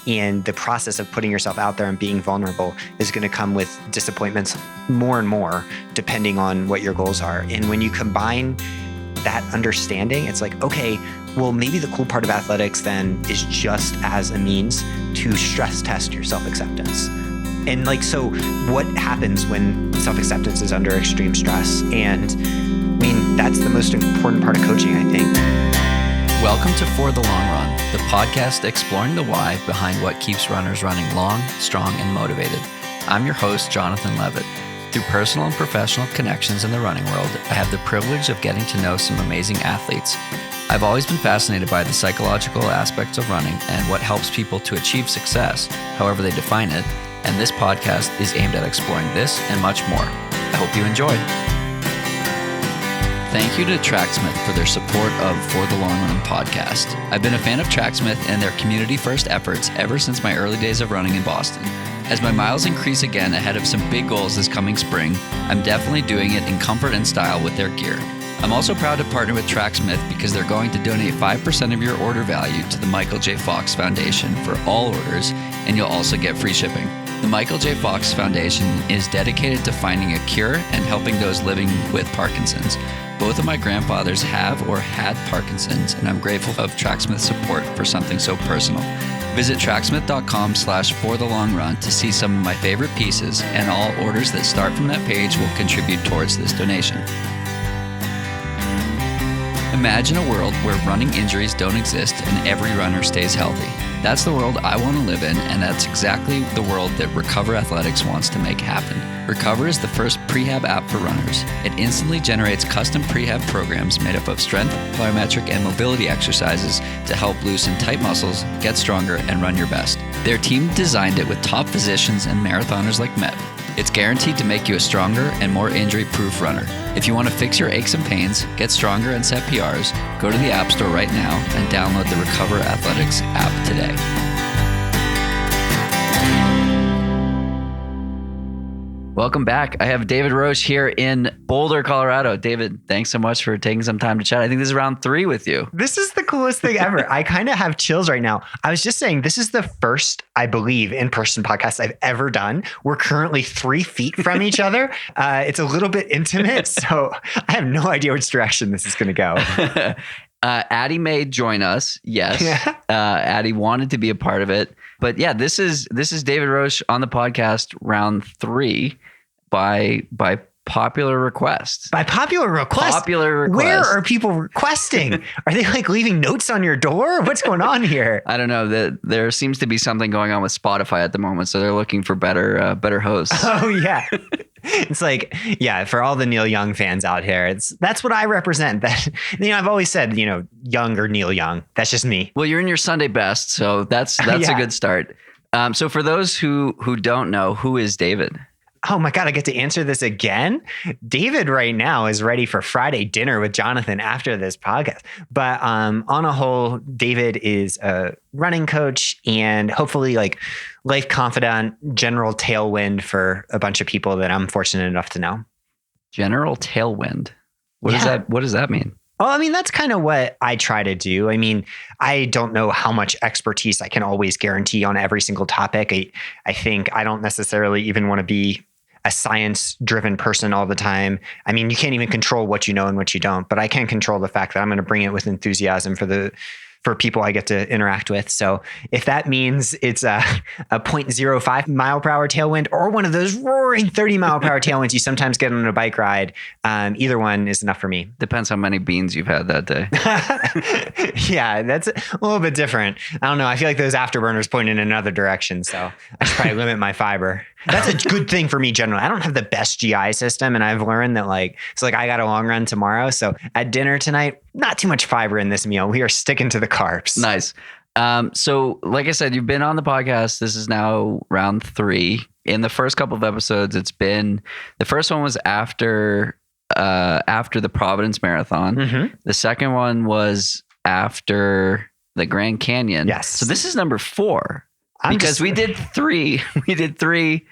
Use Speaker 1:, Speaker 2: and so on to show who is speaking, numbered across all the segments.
Speaker 1: And the process of putting yourself out there and being vulnerable is going to come with disappointments more and more, depending on what your goals are. And when you combine that understanding, it's like, okay, well, maybe the cool part of athletics then is just as a means to stress test your self-acceptance. And like, so what happens when self-acceptance is under extreme stress? And I mean, that's the most important part of coaching, I think.
Speaker 2: Welcome to For the Long Run, the podcast exploring the why behind what keeps runners running long, strong, and motivated. I'm your host, Jonathan Levitt. Through personal and professional connections in the running world, I have the privilege of getting to know some amazing athletes. I've always been fascinated by the psychological aspects of running and what helps people to achieve success, however they define it, and this podcast is aimed at exploring this and much more. I hope you enjoy. Thank you to Tracksmith for their support of For the Long Run podcast. I've been a fan of Tracksmith and their community-first efforts ever since my early days of running in Boston. As my miles increase again ahead of some big goals this coming spring, I'm definitely doing it in comfort and style with their gear. I'm also proud to partner with Tracksmith because they're going to donate 5% of your order value to the Michael J. Fox Foundation for all orders, and you'll also get free shipping. The Michael J. Fox Foundation is dedicated to finding a cure and helping those living with Parkinson's. Both of my grandfathers have or had Parkinson's, and I'm grateful of Tracksmith's support for something so personal. Visit tracksmith.com/forthelongrun to see some of my favorite pieces, and all orders that start from that page will contribute towards this donation. Imagine a world where running injuries don't exist and every runner stays healthy. That's the world I want to live in, and that's exactly the world that Recover Athletics wants to make happen. Recover is the first prehab app for runners. It instantly generates custom prehab programs made up of strength, plyometric, and mobility exercises to help loosen tight muscles, get stronger, and run your best. Their team designed it with top physicians and marathoners like Met. It's guaranteed to make you a stronger and more injury-proof runner. If you want to fix your aches and pains, get stronger, and set PRs, go to the App Store right now and download the Recover Athletics app today. Welcome back. I have David Roche here in Boulder, Colorado. David, thanks so much for taking some time to chat. I think this is round 3 with you.
Speaker 1: This is the coolest thing ever. I kind of have chills right now. I was just saying, this is the first, I believe, in-person podcast I've ever done. We're currently 3 feet from each other. It's a little bit intimate, so I have no idea which direction this is going to go.
Speaker 2: Addie may join us. Yes. Yeah. Addie wanted to be a part of it. But yeah, this is David Roche on the podcast, round 3 by popular request.
Speaker 1: By popular request?
Speaker 2: Popular request.
Speaker 1: Where are people requesting? Are they like leaving notes on your door? What's going on here?
Speaker 2: I don't know. There seems to be something going on with Spotify at the moment, so they're looking for better hosts.
Speaker 1: Oh yeah. It's like, yeah, for all the Neil Young fans out here, that's what I represent. That, I've always said, Young or Neil Young. That's just me.
Speaker 2: Well, you're in your Sunday best, so that's
Speaker 1: yeah.
Speaker 2: A good start. So for those who don't know, who is David?
Speaker 1: Oh my God, I get to answer this again. David right now is ready for Friday dinner with Jonathan after this podcast. But on a whole, David is a running coach and hopefully like life-confidant, general tailwind for a bunch of people that I'm fortunate enough to know.
Speaker 2: General tailwind. What does that mean?
Speaker 1: Well, I mean, that's kind of what I try to do. I mean, I don't know how much expertise I can always guarantee on every single topic. I think I don't necessarily even want to be a science-driven person all the time. I mean, you can't even control what you know and what you don't, but I can control the fact that I'm going to bring it with enthusiasm for people I get to interact with. So if that means it's a 0.05 mile per hour tailwind or one of those roaring 30 mile per hour tailwinds you sometimes get on a bike ride, either one is enough for me.
Speaker 2: Depends how many beans you've had that day.
Speaker 1: Yeah, that's a little bit different. I don't know. I feel like those afterburners point in another direction. So I should probably limit my fiber. That's a good thing for me generally. I don't have the best GI system. And I've learned that I got a long run tomorrow. So at dinner tonight, not too much fiber in this meal. We are sticking to the carbs.
Speaker 2: Nice. So like I said, you've been on the podcast. This is now round 3. In the first couple of episodes, the first one was after the Providence Marathon. Mm-hmm. The second one was after the Grand Canyon.
Speaker 1: Yes.
Speaker 2: So this is number 4. We did 3. We did 3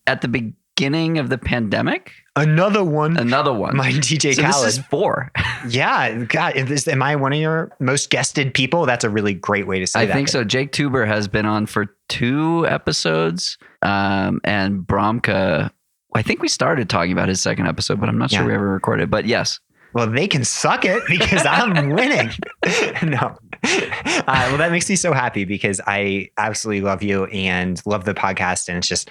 Speaker 2: at the beginning of the pandemic.
Speaker 1: Another one. My DJ
Speaker 2: So
Speaker 1: Khaled.
Speaker 2: this is 4.
Speaker 1: Yeah. God, am I one of your most guested people? That's a really great way to say that.
Speaker 2: I think so. Jake Tuber has been on for 2 episodes. And Bromka, I think we started talking about his second episode, but I'm not sure we ever recorded. But yes.
Speaker 1: Well, they can suck it because I'm winning. No. Well, that makes me so happy because I absolutely love you and love the podcast. And it's just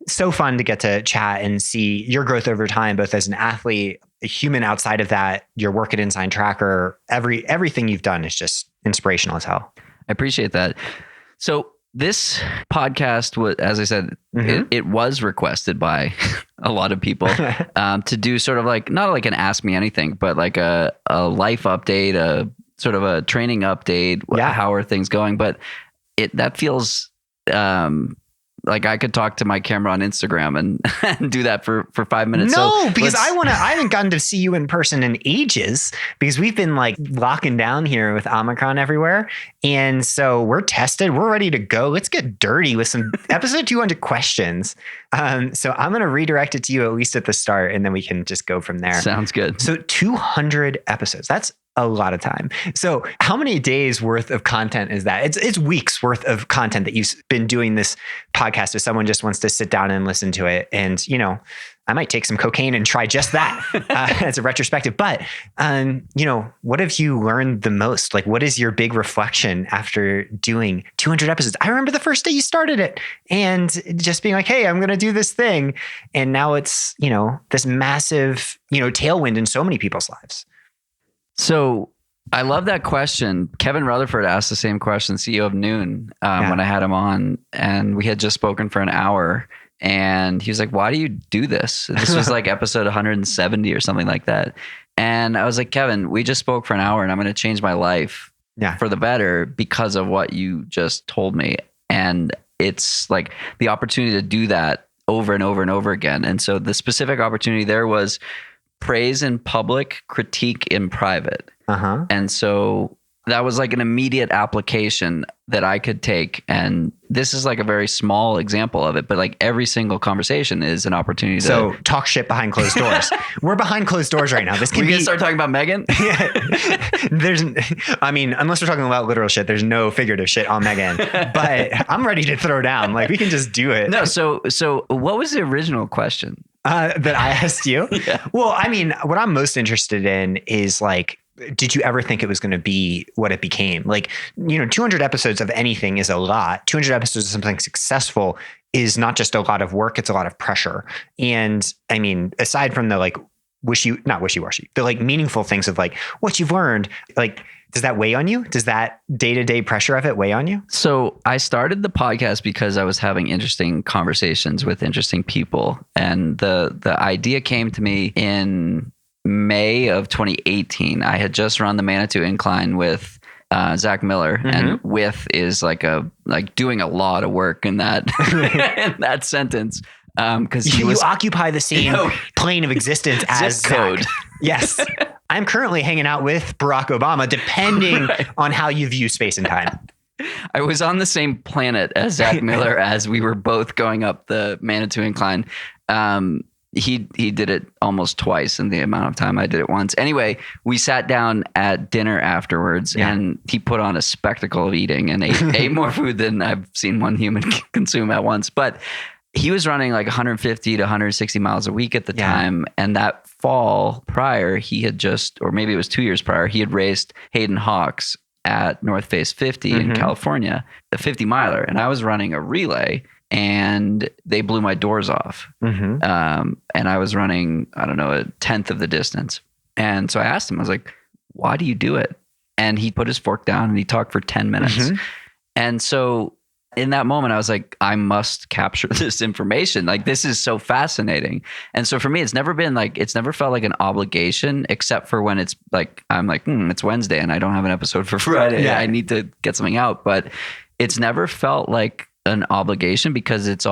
Speaker 1: so fun to get to chat and see your growth over time, both as an athlete, a human outside of that, your work at Ensign Tracker, everything you've done is just inspirational as hell.
Speaker 2: I appreciate that. So this podcast was, as I said, it was requested by a lot of people to do sort of like, not like an Ask Me Anything, but like a life update, a sort of a training update. How are things going? But that feels like I could talk to my camera on Instagram and do that for 5 minutes.
Speaker 1: No, because I haven't gotten to see you in person in ages because we've been like locking down here with Omicron everywhere. And so we're tested. We're ready to go. Let's get dirty with some episode 200 questions. So I'm going to redirect it to you at least at the start, and then we can just go from there.
Speaker 2: Sounds good.
Speaker 1: So 200 episodes. That's a lot of time. So how many days worth of content is that? It's weeks worth of content that you've been doing this podcast if someone just wants to sit down and listen to it. And, I might take some cocaine and try just that as a retrospective. But, what have you learned the most? Like, what is your big reflection after doing 200 episodes? I remember the first day you started it and just being like, hey, I'm going to do this thing. And now it's, this massive, tailwind in so many people's lives.
Speaker 2: So I love that question. Kevin Rutherford asked the same question, CEO of Noon, when I had him on, and we had just spoken for an hour. And he was like, why do you do this? This was like episode 170 or something like that. And I was like, Kevin, we just spoke for an hour and I'm going to change my life for the better because of what you just told me. And it's like the opportunity to do that over and over and over again. And so the specific opportunity there was praise in public, critique in private. And so that was like an immediate application that I could take. And this is like a very small example of it, but like every single conversation is an opportunity
Speaker 1: to talk shit behind closed doors. We're behind closed doors right now. This can
Speaker 2: we gonna start talking about Megan?
Speaker 1: Unless we're talking about literal shit, there's no figurative shit on Megan, but I'm ready to throw down. Like we can just do it.
Speaker 2: No. So what was the original question?
Speaker 1: That I asked you? Well, what I'm most interested in is like, did you ever think it was going to be what it became? Like, 200 episodes of anything is a lot. 200 episodes of something successful is not just a lot of work, it's a lot of pressure. And aside from the like not wishy-washy, the like meaningful things of like what you've learned, like, does that weigh on you? Does that day-to-day pressure of it weigh on you?
Speaker 2: So I started the podcast because I was having interesting conversations with interesting people. And the idea came to me in May of 2018. I had just run the Manitou Incline with Zach Miller, and with is like doing a lot of work in that in that sentence. Because you
Speaker 1: occupy the same plane of existence as
Speaker 2: code.
Speaker 1: Zach. Yes. I'm currently hanging out with Barack Obama, depending on how you view space and time.
Speaker 2: I was on the same planet as Zach Miller as we were both going up the Manitou Incline. He did it almost twice in the amount of time I did it once. Anyway, we sat down at dinner afterwards and he put on a spectacle of eating and ate more food than I've seen one human consume at once. But he was running like 150 to 160 miles a week at the time. And that fall prior, he had or maybe it was 2 years prior, he had raced Hayden Hawks at North Face 50 in California, the 50 miler. And I was running a relay and they blew my doors off. And I was running, I don't know, a 10th of the distance. And so I asked him, I was like, why do you do it? And he put his fork down and he talked for 10 minutes. And so in that moment, I was like, I must capture this information. Like, this is so fascinating. And so for me, it's never felt like an obligation, except for when it's like, I'm like, it's Wednesday and I don't have an episode for Friday. I need to get something out. But it's never felt like an obligation because it's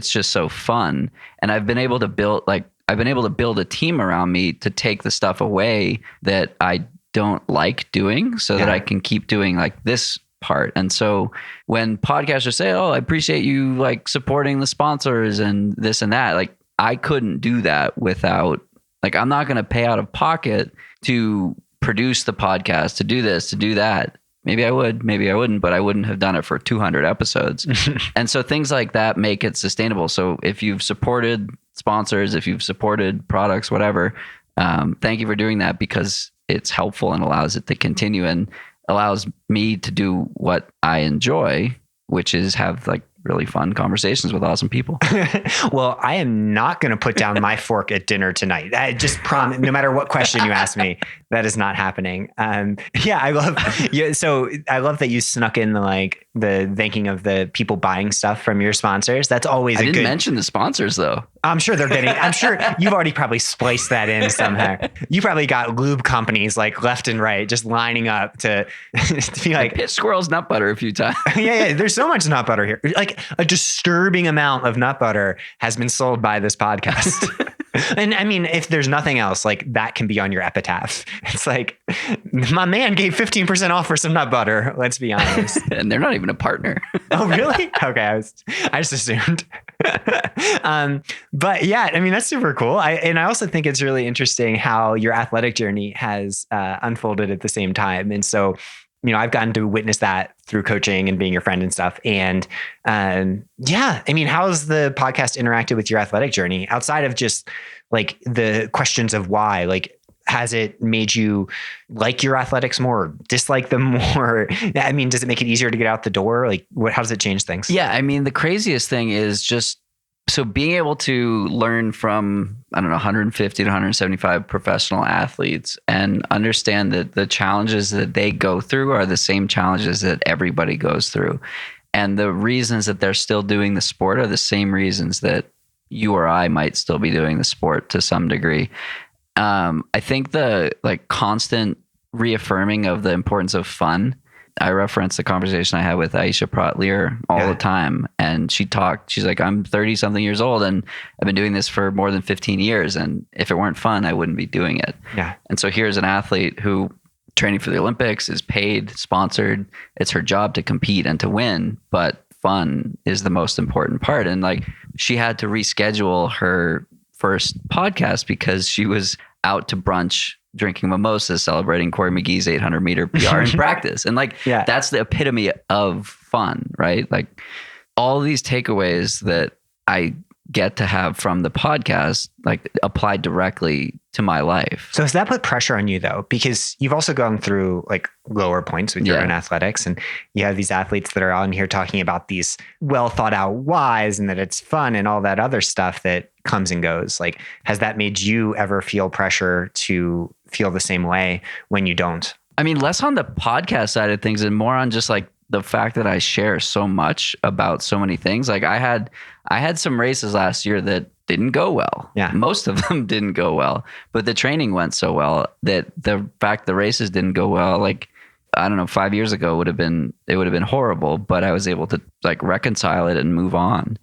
Speaker 2: just so fun. And I've been able to build a team around me to take the stuff away that I don't like doing so that I can keep doing like this part. And so when podcasters say, oh, I appreciate you like supporting the sponsors and this and that, like I couldn't do that without, like, I'm not going to pay out of pocket to produce the podcast, to do this, to do that. Maybe I would, maybe I wouldn't, but I wouldn't have done it for 200 episodes. And so things like that make it sustainable. So if you've supported sponsors, if you've supported products, whatever, thank you for doing that, because it's helpful and allows it to continue and allows me to do what I enjoy, which is have like really fun conversations with awesome people.
Speaker 1: Well, I am not going to put down my fork at dinner tonight. I just promise, no matter what question you ask me, that is not happening. I love so I love that you snuck in the thanking of the people buying stuff from your sponsors. That's always
Speaker 2: I didn't mention the sponsors though.
Speaker 1: I'm sure you've already probably spliced that in somehow. You probably got lube companies like left and right just lining up to be like,
Speaker 2: pitch Squirrel's nut butter a few times.
Speaker 1: Yeah. There's so much nut butter here. Like a disturbing amount of nut butter has been sold by this podcast. And I mean, if there's nothing else, like that can be on your epitaph. It's like, my man gave 15% off for some nut butter. Let's be honest.
Speaker 2: And they're not even a partner.
Speaker 1: Oh, really? Okay. I just assumed. But yeah, I mean, that's super cool. I also think it's really interesting how your athletic journey has unfolded at the same time. And so, I've gotten to witness that through coaching and being your friend and stuff. And I mean, how's the podcast interacted with your athletic journey outside of just like the questions of why? Like, has it made you like your athletics more, dislike them more? I mean, does it make it easier to get out the door? Like, how does it change things?
Speaker 2: Yeah, I mean, the craziest thing is just so being able to learn from, 150 to 175 professional athletes and understand that the challenges that they go through are the same challenges that everybody goes through. And the reasons that they're still doing the sport are the same reasons that you or I might still be doing the sport to some degree. I think the constant reaffirming of the importance of fun. I reference the conversation I had with Aisha Protlier all the time. And she's like, I'm 30 something years old and I've been doing this for more than 15 years. And if it weren't fun, I wouldn't be doing it. Yeah. And so here's an athlete who training for the Olympics is paid, sponsored. It's her job to compete and to win, but fun is the most important part. And she had to reschedule her first podcast because she was out to brunch drinking mimosas, celebrating Corey McGee's 800 meter PR in practice. And that's the epitome of fun, right? Like all these takeaways that I get to have from the podcast, applied directly to my life.
Speaker 1: So has that put pressure on you though? Because you've also gone through lower points with your own athletics, and you have these athletes that are on here talking about these well thought out whys and that it's fun and all that other stuff that comes and goes. Has that made you ever feel pressure to feel the same way when you don't?
Speaker 2: I mean, less on the podcast side of things and more on just the fact that I share so much about so many things. I had some races last year that didn't go well. Yeah. Most of them didn't go well, but the training went so well that the fact the races didn't go well, 5 years ago would have been horrible, but I was able to reconcile it and move on.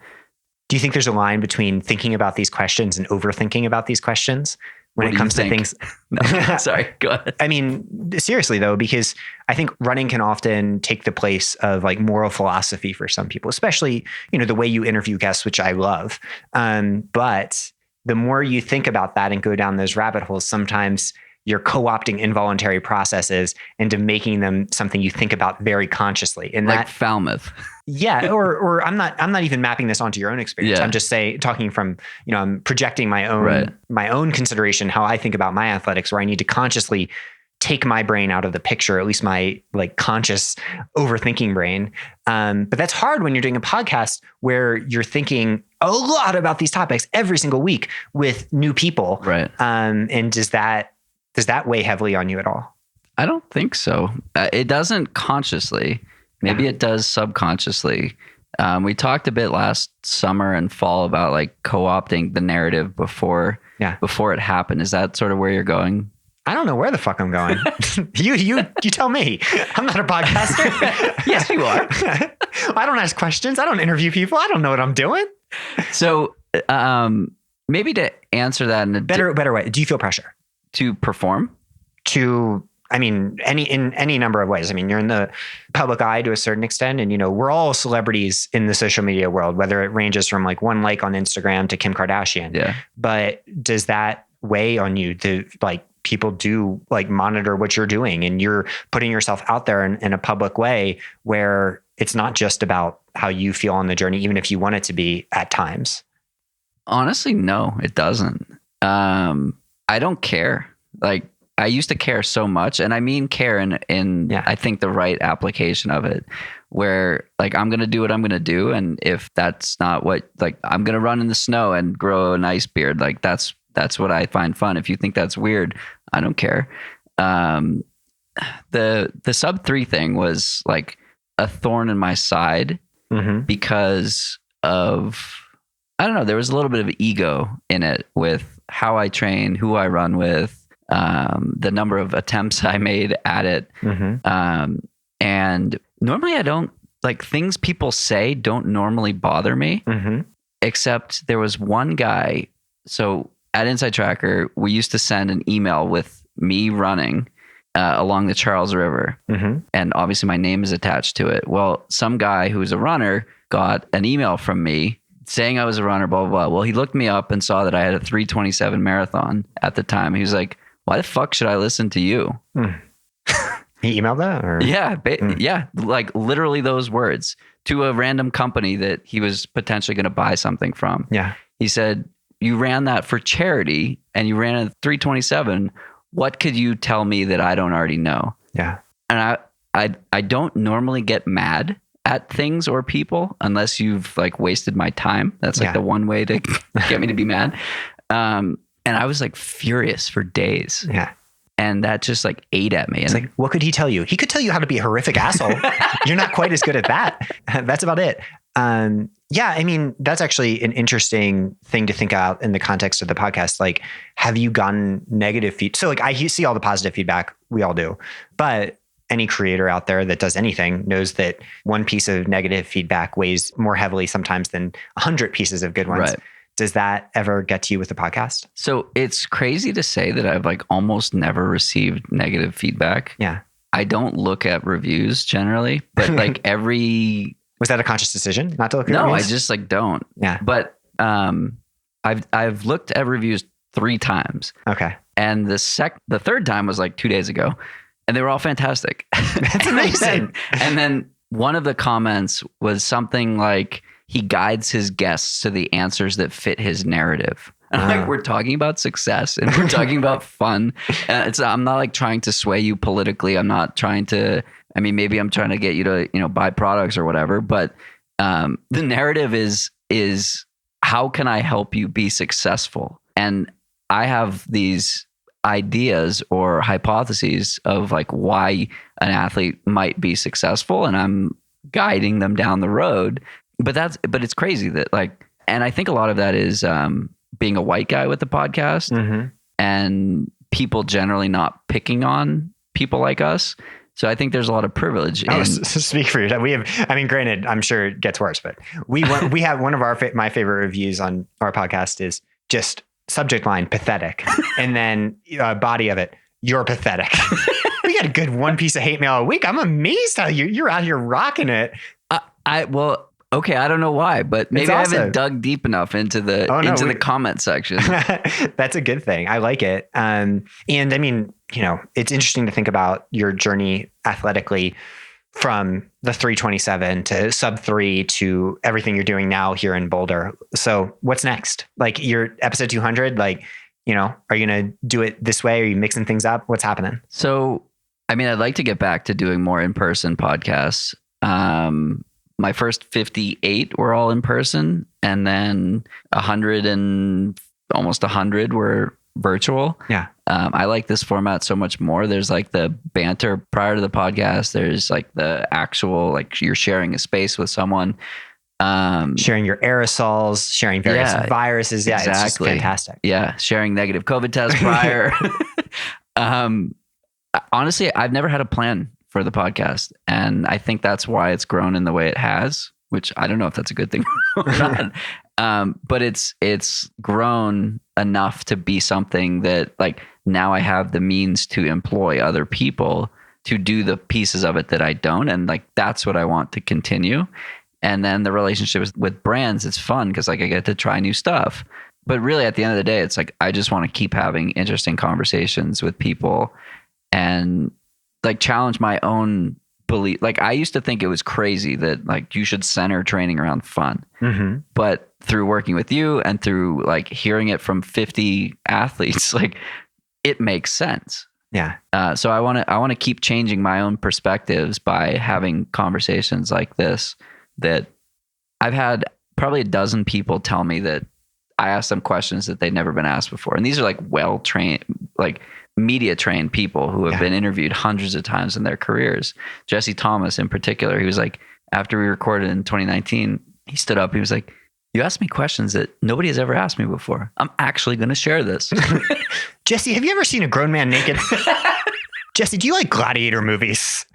Speaker 1: Do you think there's a line between thinking about these questions and overthinking about these questions when it comes to things?
Speaker 2: No, sorry, go ahead.
Speaker 1: I mean, seriously though, because I think running can often take the place of moral philosophy for some people, especially, the way you interview guests, which I love. But the more you think about that and go down those rabbit holes, sometimes you're co-opting involuntary processes into making them something you think about very consciously. And that
Speaker 2: Falmouth.
Speaker 1: Yeah. Or I'm not even mapping this onto your own experience. Yeah. I'm just talking from, I'm projecting my own consideration, how I think about my athletics, where I need to consciously take my brain out of the picture, at least my conscious overthinking brain. But that's hard when you're doing a podcast where you're thinking a lot about these topics every single week with new people. Right. And does that weigh heavily on you at all?
Speaker 2: I don't think so. It doesn't consciously. Maybe it does subconsciously. We talked a bit last summer and fall about co-opting the narrative before it happened. Is that sort of where you're going?
Speaker 1: I don't know where the fuck I'm going. You tell me. I'm not a podcaster.
Speaker 2: Yes, you are.
Speaker 1: I don't ask questions. I don't interview people. I don't know what I'm doing.
Speaker 2: So maybe to answer that in a
Speaker 1: better way. Do you feel pressure
Speaker 2: to perform?
Speaker 1: To I mean, in any number of ways. I mean, you're in the public eye to a certain extent, and we're all celebrities in the social media world, whether it ranges from like one like on Instagram to Kim Kardashian.
Speaker 2: Yeah.
Speaker 1: But does that weigh on you? People do like monitor what you're doing, and you're putting yourself out there in a public way where it's not just about how you feel on the journey, even if you want it to be at times.
Speaker 2: Honestly, no, it doesn't. I don't care. Like, I used to care so much, and I mean care in I think the right application of it, where like I'm going to do what I'm going to do. And if that's not what, like, I'm going to run in the snow and grow an ice beard. Like that's what I find fun. If you think that's weird, I don't care. The sub 3 thing was like a thorn in my side because of, I don't know, there was a little bit of ego in it with how I train, who I run with, the number of attempts I made at it. And normally I don't, like, things people say don't normally bother me, except there was one guy. So at Inside Tracker, we used to send an email with me running along the Charles River. And obviously my name is attached to it. Well, some guy who's a runner got an email from me saying I was a runner, blah, blah, blah. Well, he looked me up and saw that I had a 3:27 marathon at the time. He was like, why the fuck should I listen to you?
Speaker 1: He emailed that? Or?
Speaker 2: Yeah, like literally those words to a random company that he was potentially going to buy something from. Yeah. He said, you ran that for charity and you ran a 3:27. What could you tell me that I don't already know? Yeah. And I don't normally get mad at things or people unless you've like wasted my time. That's like the one way to get me to be mad. And I was like furious for days. Yeah. And that just like ate at me.
Speaker 1: It's like, what could he tell you? He could tell you how to be a horrific asshole. You're not quite as good at that. That's about it. Yeah, I mean, that's actually an interesting thing to think about in the context of the podcast. Like, have you gotten negative feedback? So like, I see all the positive feedback. We all do. But any creator out there that does anything knows that one piece of negative feedback weighs more heavily sometimes than 100 pieces of good ones. Right. Does that ever get to you with the podcast?
Speaker 2: So it's crazy to say that I've like almost never received negative feedback. Yeah. I don't look at reviews generally, but like
Speaker 1: Was that a conscious decision not to look at
Speaker 2: reviews?
Speaker 1: No,
Speaker 2: I just like don't. Yeah. But I've looked at reviews 3 times. Okay. And the third time was like 2 days ago, and they were all fantastic.
Speaker 1: That's amazing.
Speaker 2: and then one of the comments was something like, he guides his guests to the answers that fit his narrative. And I'm like, we're talking about success and we're talking about fun. I'm not like trying to sway you politically. I'm not trying to, I mean, maybe I'm trying to get you to, buy products or whatever, but the narrative is how can I help you be successful? And I have these ideas or hypotheses of like why an athlete might be successful, and I'm guiding them down the road. But it's crazy that like, and I think a lot of that is being a white guy with the podcast and people generally not picking on people like us. So I think there's a lot of privilege.
Speaker 1: Speak for yourself. We have, I mean, granted, I'm sure it gets worse, but we have one of my favorite reviews on our podcast is just subject line pathetic, and then body of it, you're pathetic. We got a good one piece of hate mail a week. I'm amazed how you're out here rocking it.
Speaker 2: Okay, I don't know why, but maybe I haven't dug deep enough into the the comment section.
Speaker 1: That's a good thing. I like it. And I mean, it's interesting to think about your journey athletically from the 3:27 to sub 3 to everything you're doing now here in Boulder. So what's next? Like your episode 200, like, are you going to do it this way? Are you mixing things up? What's happening?
Speaker 2: So, I mean, I'd like to get back to doing more in-person podcasts. My first 58 were all in person, and then 100 and almost 100 were virtual. Yeah. I like this format so much more. There's like the banter prior to the podcast. There's like the actual, like you're sharing a space with someone.
Speaker 1: Sharing your aerosols, sharing various viruses. Yeah, exactly. It's just fantastic.
Speaker 2: Yeah. Sharing negative COVID tests prior. Honestly, I've never had a plan for the podcast, and I think that's why it's grown in the way it has, which I don't know if that's a good thing or not. But it's grown enough to be something that like now I have the means to employ other people to do the pieces of it that I don't. And like, that's what I want to continue. And then the relationships with brands, it's fun because like I get to try new stuff. But really at the end of the day, it's like, I just want to keep having interesting conversations with people and like challenge my own belief. Like I used to think it was crazy that like you should center training around fun. Mm-hmm. But through working with you and through like hearing it from 50 athletes, like it makes sense.
Speaker 1: Yeah.
Speaker 2: So I want to keep changing my own perspectives by having conversations like this, that I've had probably a dozen people tell me that I asked them questions that they'd never been asked before. And these are like well-trained, like media trained people who have been interviewed hundreds of times in their careers. Jesse Thomas in particular, he was like, after we recorded in 2019, he stood up, he was like, you asked me questions that nobody has ever asked me before. I'm actually going to share this.
Speaker 1: Jesse, have you ever seen a grown man naked? Jesse, do you like gladiator movies?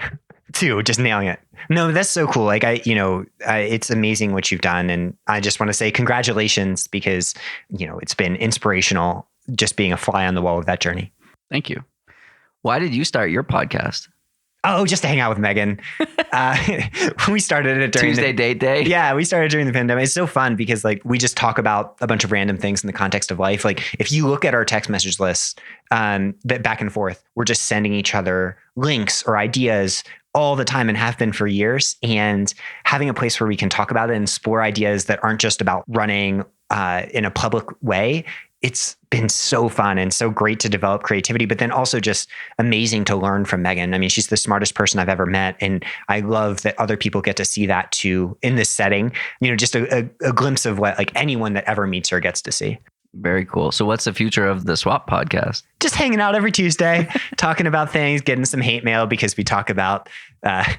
Speaker 1: Too, just nailing it. No, that's so cool. Like it's amazing what you've done. And I just want to say congratulations because, it's been inspirational just being a fly on the wall of that journey.
Speaker 2: Thank you. Why did you start your podcast?
Speaker 1: Oh, just to hang out with Megan. We started it during
Speaker 2: Tuesday date day.
Speaker 1: Yeah, we started during the pandemic. It's so fun because like we just talk about a bunch of random things in the context of life. Like if you look at our text message lists, that back and forth, we're just sending each other links or ideas all the time and have been for years. And having a place where we can talk about it and explore ideas that aren't just about running in a public way. It's been so fun and so great to develop creativity, but then also just amazing to learn from Megan. I mean, she's the smartest person I've ever met. And I love that other people get to see that too in this setting, just a glimpse of what like anyone that ever meets her gets to see.
Speaker 2: Very cool. So what's the future of the Swap podcast?
Speaker 1: Just hanging out every Tuesday, talking about things, getting some hate mail because we talk about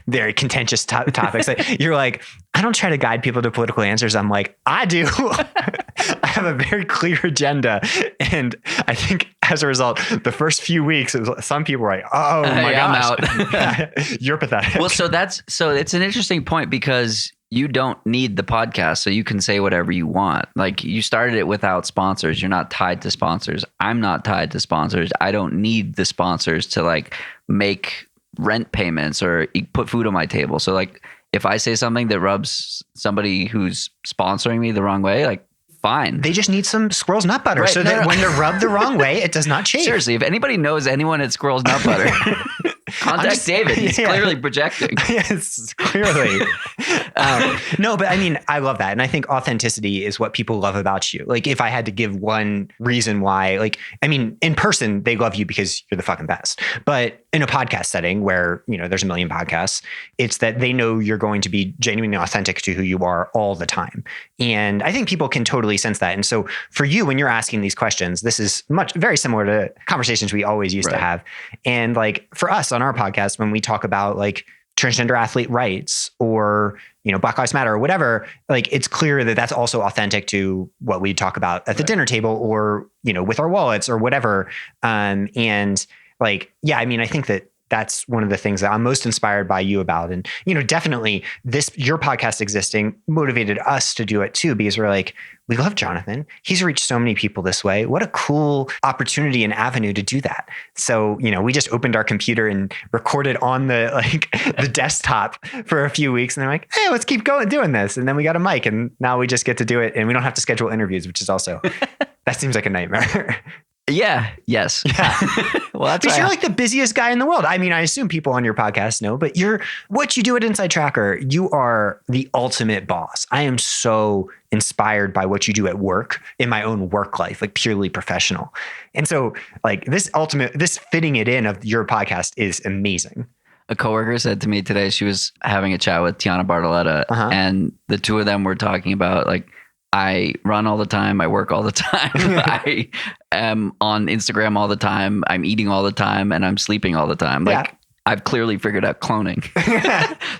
Speaker 1: very contentious topics. You're like, I don't try to guide people to political answers. I'm like, I do. I have a very clear agenda. And I think as a result, the first few weeks, some people were like, oh my gosh,
Speaker 2: I'm out.
Speaker 1: You're pathetic.
Speaker 2: Well, so it's an interesting point because you don't need the podcast, so you can say whatever you want. Like you started it without sponsors. You're not tied to sponsors. I'm not tied to sponsors. I don't need the sponsors to like make rent payments or put food on my table. So like if I say something that rubs somebody who's sponsoring me the wrong way, like fine.
Speaker 1: They just need some Squirrel's Nut Butter that when they're rubbed the wrong way, it does not change.
Speaker 2: Seriously, if anybody knows anyone at Squirrel's Nut Butter, contact David. He's clearly projecting.
Speaker 1: Yes, clearly. No, but I mean, I love that. And I think authenticity is what people love about you. Like if I had to give one reason why, like, I mean, in person, they love you because you're the fucking best. But in a podcast setting where, there's a million podcasts, it's that they know you're going to be genuinely authentic to who you are all the time. And I think people can totally sense that. And so for you, when you're asking these questions, this is very similar to conversations we always used to have. And like for us on our podcast, when we talk about like transgender athlete rights or, Black Lives Matter or whatever, like it's clear that that's also authentic to what we talk about at the dinner table or, with our wallets or whatever. And like, yeah, I mean, I think that that's one of the things that I'm most inspired by you about. And, definitely your podcast existing motivated us to do it too, because we're like, we love Jonathan. He's reached so many people this way. What a cool opportunity and avenue to do that. So, we just opened our computer and recorded on the desktop for a few weeks. And they're like, hey, let's keep doing this. And then we got a mic and now we just get to do it. And we don't have to schedule interviews, which is also, that seems like a nightmare.
Speaker 2: Yeah. Yes.
Speaker 1: Yeah.
Speaker 2: Well, that's
Speaker 1: because you're like the busiest guy in the world. I mean, I assume people on your podcast know, but what you do at Inside Tracker, you are the ultimate boss. I am so inspired by what you do at work in my own work life, like purely professional. And so like this fitting it in of your podcast is amazing.
Speaker 2: A coworker said to me today, she was having a chat with Tiana Bartoletta and the two of them were talking about like, I run all the time. I work all the time. I am on Instagram all the time. I'm eating all the time and I'm sleeping all the time. Like I've clearly figured out cloning.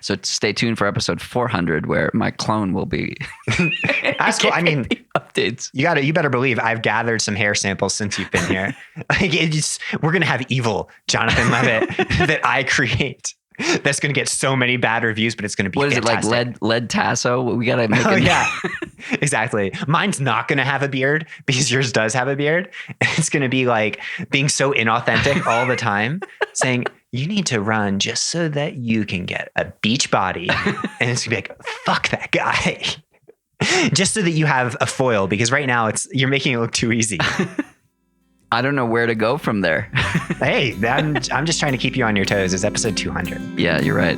Speaker 2: So stay tuned for episode 400 where my clone will be.
Speaker 1: That's cool. I mean,
Speaker 2: updates.
Speaker 1: You better believe I've gathered some hair samples since you've been here. Like we're going to have evil Jonathan Levitt that I create. that's going to get so many bad reviews, but it's going to be
Speaker 2: what
Speaker 1: fantastic.
Speaker 2: Is it like lead tasso? We got to make it.
Speaker 1: Yeah, exactly. Mine's not going to have a beard because yours does have a beard. It's going to be like being so inauthentic all the time, saying you need to run just so that you can get a beach body. And it's going to be like, fuck that guy. Just so that you have a foil, because right now you're making it look too easy.
Speaker 2: I don't know where to go from there.
Speaker 1: Hey, I'm just trying to keep you on your toes. It's episode 200.
Speaker 2: Yeah, you're right.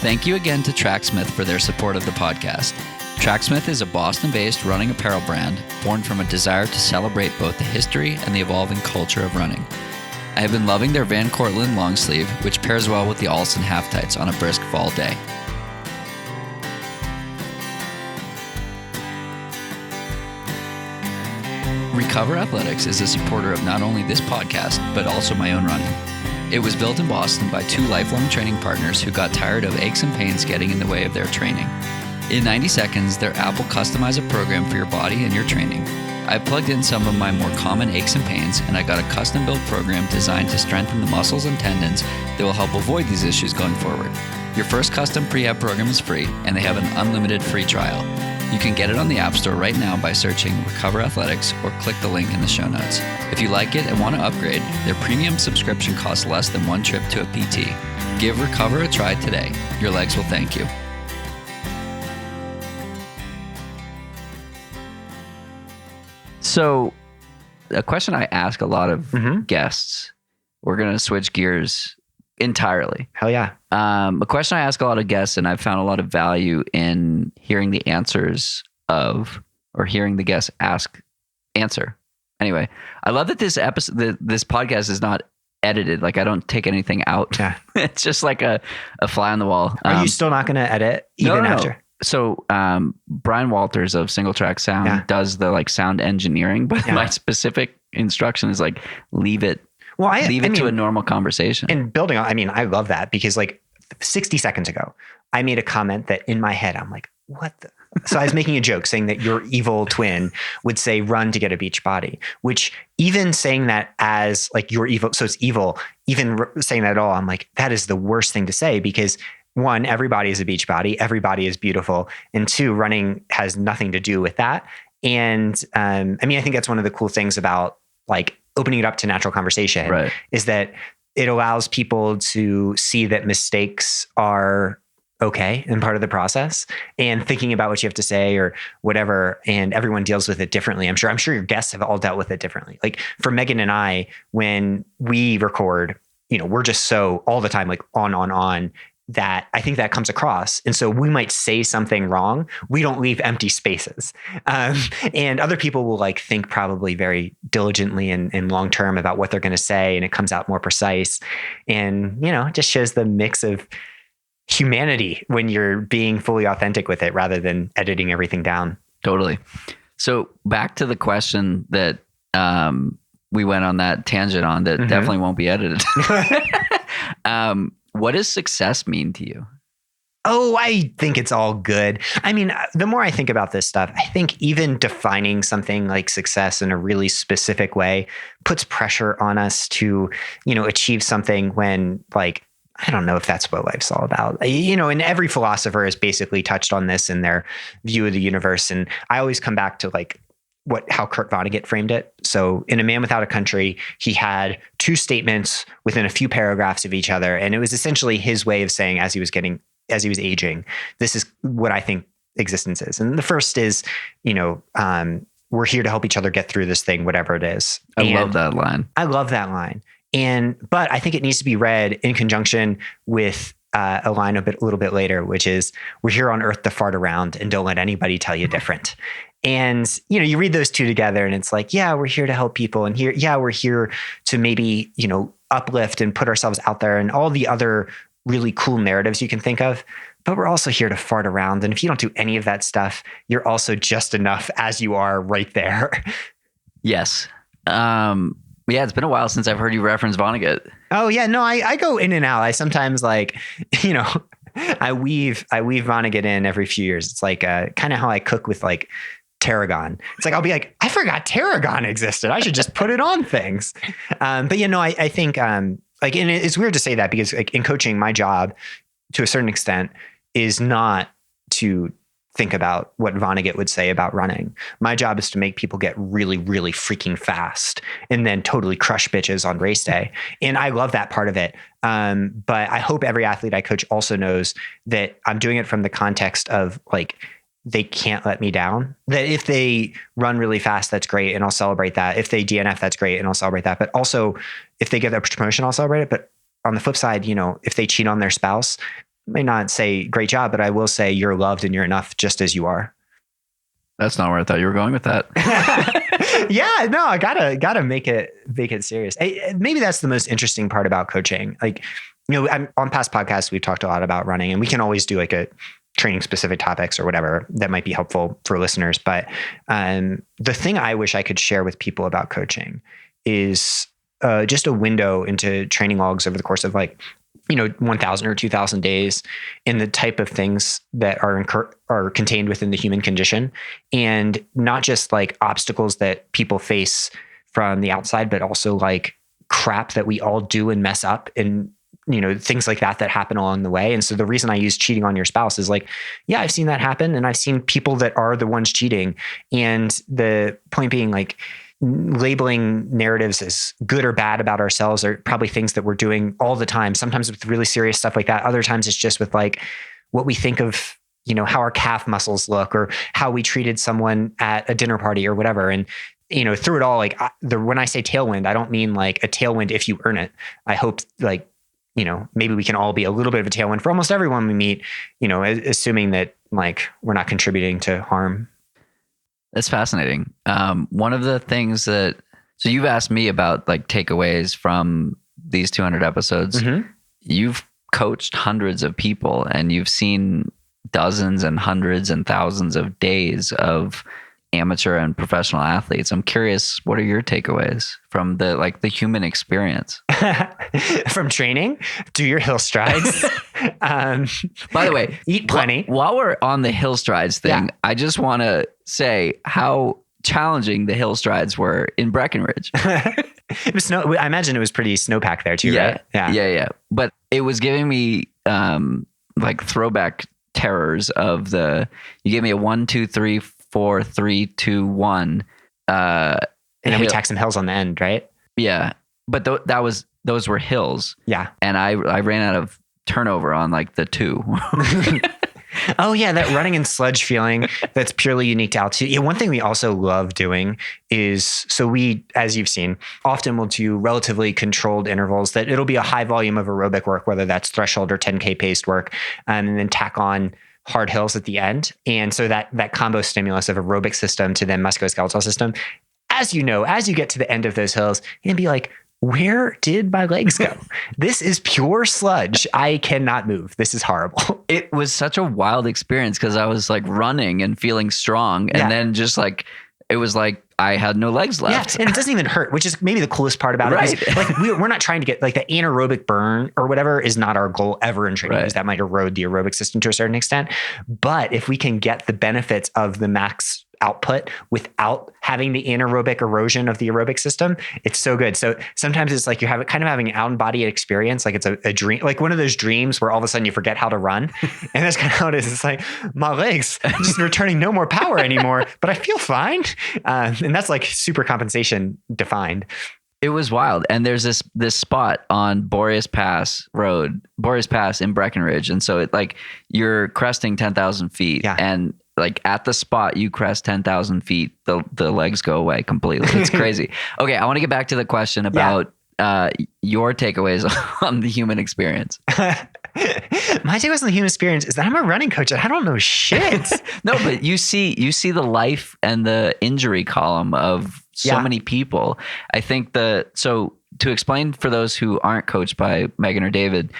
Speaker 2: Thank you again to Tracksmith for their support of the podcast. Tracksmith is a Boston-based running apparel brand born from a desire to celebrate both the history and the evolving culture of running. I have been loving their Van Cortlandt long sleeve, which pairs well with the Alston half tights on a brisk fall day. Recover Athletics is a supporter of not only this podcast, but also my own running. It was built in Boston by two lifelong training partners who got tired of aches and pains getting in the way of their training. In 90 seconds, their app will customize a program for your body and your training. I plugged in some of my more common aches and pains, and I got a custom-built program designed to strengthen the muscles and tendons that will help avoid these issues going forward. Your first custom prehab program is free, and they have an unlimited free trial. You can get it on the App Store right now by searching Recover Athletics or click the link in the show notes. If you like it and want to upgrade, their premium subscription costs less than one trip to a PT. Give Recover a try today. Your legs will thank you. So, a question I ask a lot of guests, we're going to switch gears entirely.
Speaker 1: Hell yeah.
Speaker 2: A question I ask a lot of guests, and I've found a lot of value in hearing the answers of, or hearing the guests answer. Anyway, I love that this episode, this podcast is not edited. Like I don't take anything out.
Speaker 1: Yeah.
Speaker 2: It's just like a fly on the wall.
Speaker 1: Are you still not going to edit even after?
Speaker 2: So Brian Walters of Single Track Sound does the like sound engineering, but my specific instruction is like leave it. Well, leave it to a normal conversation.
Speaker 1: And building on, I love that because like 60 seconds ago, I made a comment that in my head, I'm like, what the? So I was making a joke saying that your evil twin would say, run to get a beach body, which even saying that as like your evil, so it's evil, even saying that at all, I'm like, that is the worst thing to say because one, everybody is a beach body. Everybody is beautiful. And two, running has nothing to do with that. And I think that's one of the cool things about like opening it up to natural conversation is that it allows people to see that mistakes are okay and part of the process and thinking about what you have to say or whatever. And everyone deals with it differently. I'm sure your guests have all dealt with it differently. Like for Megan and I, when we record, we're just so all the time, like on, that I think that comes across. And so we might say something wrong. We don't leave empty spaces. And other people will like think probably very diligently and long-term about what they're going to say. And it comes out more precise. And, it just shows the mix of humanity when you're being fully authentic with it rather than editing everything down.
Speaker 2: Totally. So back to the question that we went on that tangent on that definitely won't be edited. What does success mean to you?
Speaker 1: Oh, I think it's all good. The more I think about this stuff, I think even defining something like success in a really specific way puts pressure on us to, achieve something when like, I don't know if that's what life's all about. And every philosopher has basically touched on this in their view of the universe. And I always come back to like how Kurt Vonnegut framed it. So in A Man Without a Country, he had two statements within a few paragraphs of each other. And it was essentially his way of saying as he was aging, this is what I think existence is. And the first is, we're here to help each other get through this thing, whatever it is.
Speaker 2: I love that line.
Speaker 1: But I think it needs to be read in conjunction with a line a little bit later, which is, we're here on earth to fart around and don't let anybody tell you different. And, you read those two together and it's like, yeah, we're here to help people. And we're here to maybe, uplift and put ourselves out there and all the other really cool narratives you can think of. But we're also here to fart around. And if you don't do any of that stuff, you're also just enough as you are right there.
Speaker 2: Yes. It's been a while since I've heard you reference Vonnegut.
Speaker 1: Oh yeah. No, I go in and out. I sometimes like, I weave Vonnegut in every few years. It's like kind of how I cook with like tarragon. It's like, I'll be like, I forgot tarragon existed. I should just put it on things. I think like, and it's weird to say that because like in coaching, my job to a certain extent is not to think about what Vonnegut would say about running. My job is to make people get really, really freaking fast and then totally crush bitches on race day. And I love that part of it. But I hope every athlete I coach also knows that I'm doing it from the context of like, they can't let me down. That if they run really fast, that's great. And I'll celebrate that. If they DNF, that's great. And I'll celebrate that. But also if they get their promotion, I'll celebrate it. But on the flip side, you know, if they cheat on their spouse, I may not say great job, but I will say you're loved and you're enough just as you are.
Speaker 2: That's not where I thought you were going with that.
Speaker 1: Yeah, no, I gotta make it serious. Maybe that's the most interesting part about coaching. Like, you know, on past podcasts, we've talked a lot about running, and we can always do like a training specific topics or whatever that might be helpful for listeners. But the thing I wish I could share with people about coaching is just a window into training logs over the course of like, you know, 1,000 or 2,000 days, and the type of things that are contained within the human condition, and not just like obstacles that people face from the outside, but also like crap that we all do and mess up, and you know, things like that happen along the way. And so the reason I use cheating on your spouse is like, yeah, I've seen that happen, and I've seen people that are the ones cheating. And the point being, like, labeling narratives as good or bad about ourselves are probably things that we're doing all the time. Sometimes with really serious stuff like that. Other times it's just with like what we think of, you know, how our calf muscles look, or how we treated someone at a dinner party or whatever. And, you know, through it all, like when I say tailwind, I don't mean like a tailwind if you earn it. I hope, like, you know, maybe we can all be a little bit of a tailwind for almost everyone we meet, you know, assuming that like we're not contributing to harm.
Speaker 2: That's fascinating. One of the things so you've asked me about like takeaways from these 200 episodes. Mm-hmm. You've coached hundreds of people, and you've seen dozens and hundreds and thousands of days of amateur and professional athletes. I'm curious, what are your takeaways from the human experience?
Speaker 1: From training? Do your hill strides.
Speaker 2: By the way,
Speaker 1: eat plenty.
Speaker 2: While we're on the hill strides thing, yeah. I just want to say how challenging the hill strides were in Breckenridge.
Speaker 1: It was I imagine it was pretty snowpacked there too,
Speaker 2: yeah,
Speaker 1: right?
Speaker 2: Yeah. But it was giving me like throwback terrors of you gave me a 1, 2, 3, 4, 3, 2, 1.
Speaker 1: And then we tacked some hills on the end, right?
Speaker 2: Yeah. But those were hills.
Speaker 1: Yeah.
Speaker 2: And I ran out of turnover on like the 2.
Speaker 1: Oh yeah, that running and sludge feeling that's purely unique to altitude. Yeah, one thing we also love doing is, so we, as you've seen, often will do relatively controlled intervals that it'll be a high volume of aerobic work, whether that's threshold or 10K paced work, and then tack on hard hills at the end. And so that combo stimulus of aerobic system to then musculoskeletal system, as you know, as you get to the end of those hills, you're gonna be like, where did my legs go? This is pure sludge. I cannot move. This is horrible.
Speaker 2: It was such a wild experience because I was like running and feeling strong. And then just like, it was like I had no legs left.
Speaker 1: Yeah, and it doesn't even hurt, which is maybe the coolest part about it.
Speaker 2: Right.
Speaker 1: Like we're not trying to get like the anaerobic burn or whatever is not our goal ever in training, because that might erode the aerobic system to a certain extent. But if we can get the benefits of the max output without having the anaerobic erosion of the aerobic system, it's so good. So sometimes it's like you're kind of having an out of body experience. Like it's a dream, like one of those dreams where all of a sudden you forget how to run. And that's kind of how it is. It's like my legs just returning no more power anymore, but I feel fine. And that's like super compensation defined.
Speaker 2: It was wild. And there's this spot on Boreas Pass in Breckenridge. And so it like you're cresting 10,000 feet.
Speaker 1: Yeah.
Speaker 2: And like at the spot you crest 10,000 feet, the legs go away completely. It's crazy. Okay. I want to get back to the question about your takeaways on the human experience.
Speaker 1: My takeaways on the human experience is that I'm a running coach and I don't know shit.
Speaker 2: No, but you see the life and the injury column of so many people. I think so to explain for those who aren't coached by Megan or David,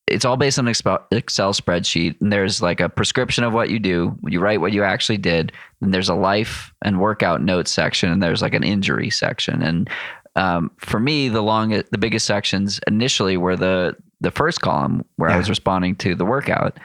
Speaker 2: it's all based on an Excel spreadsheet, and there's like a prescription of what you do. You write what you actually did. And there's a life and workout notes section, and there's like an injury section. And for me, the biggest sections initially were the first column where I was responding to the workout.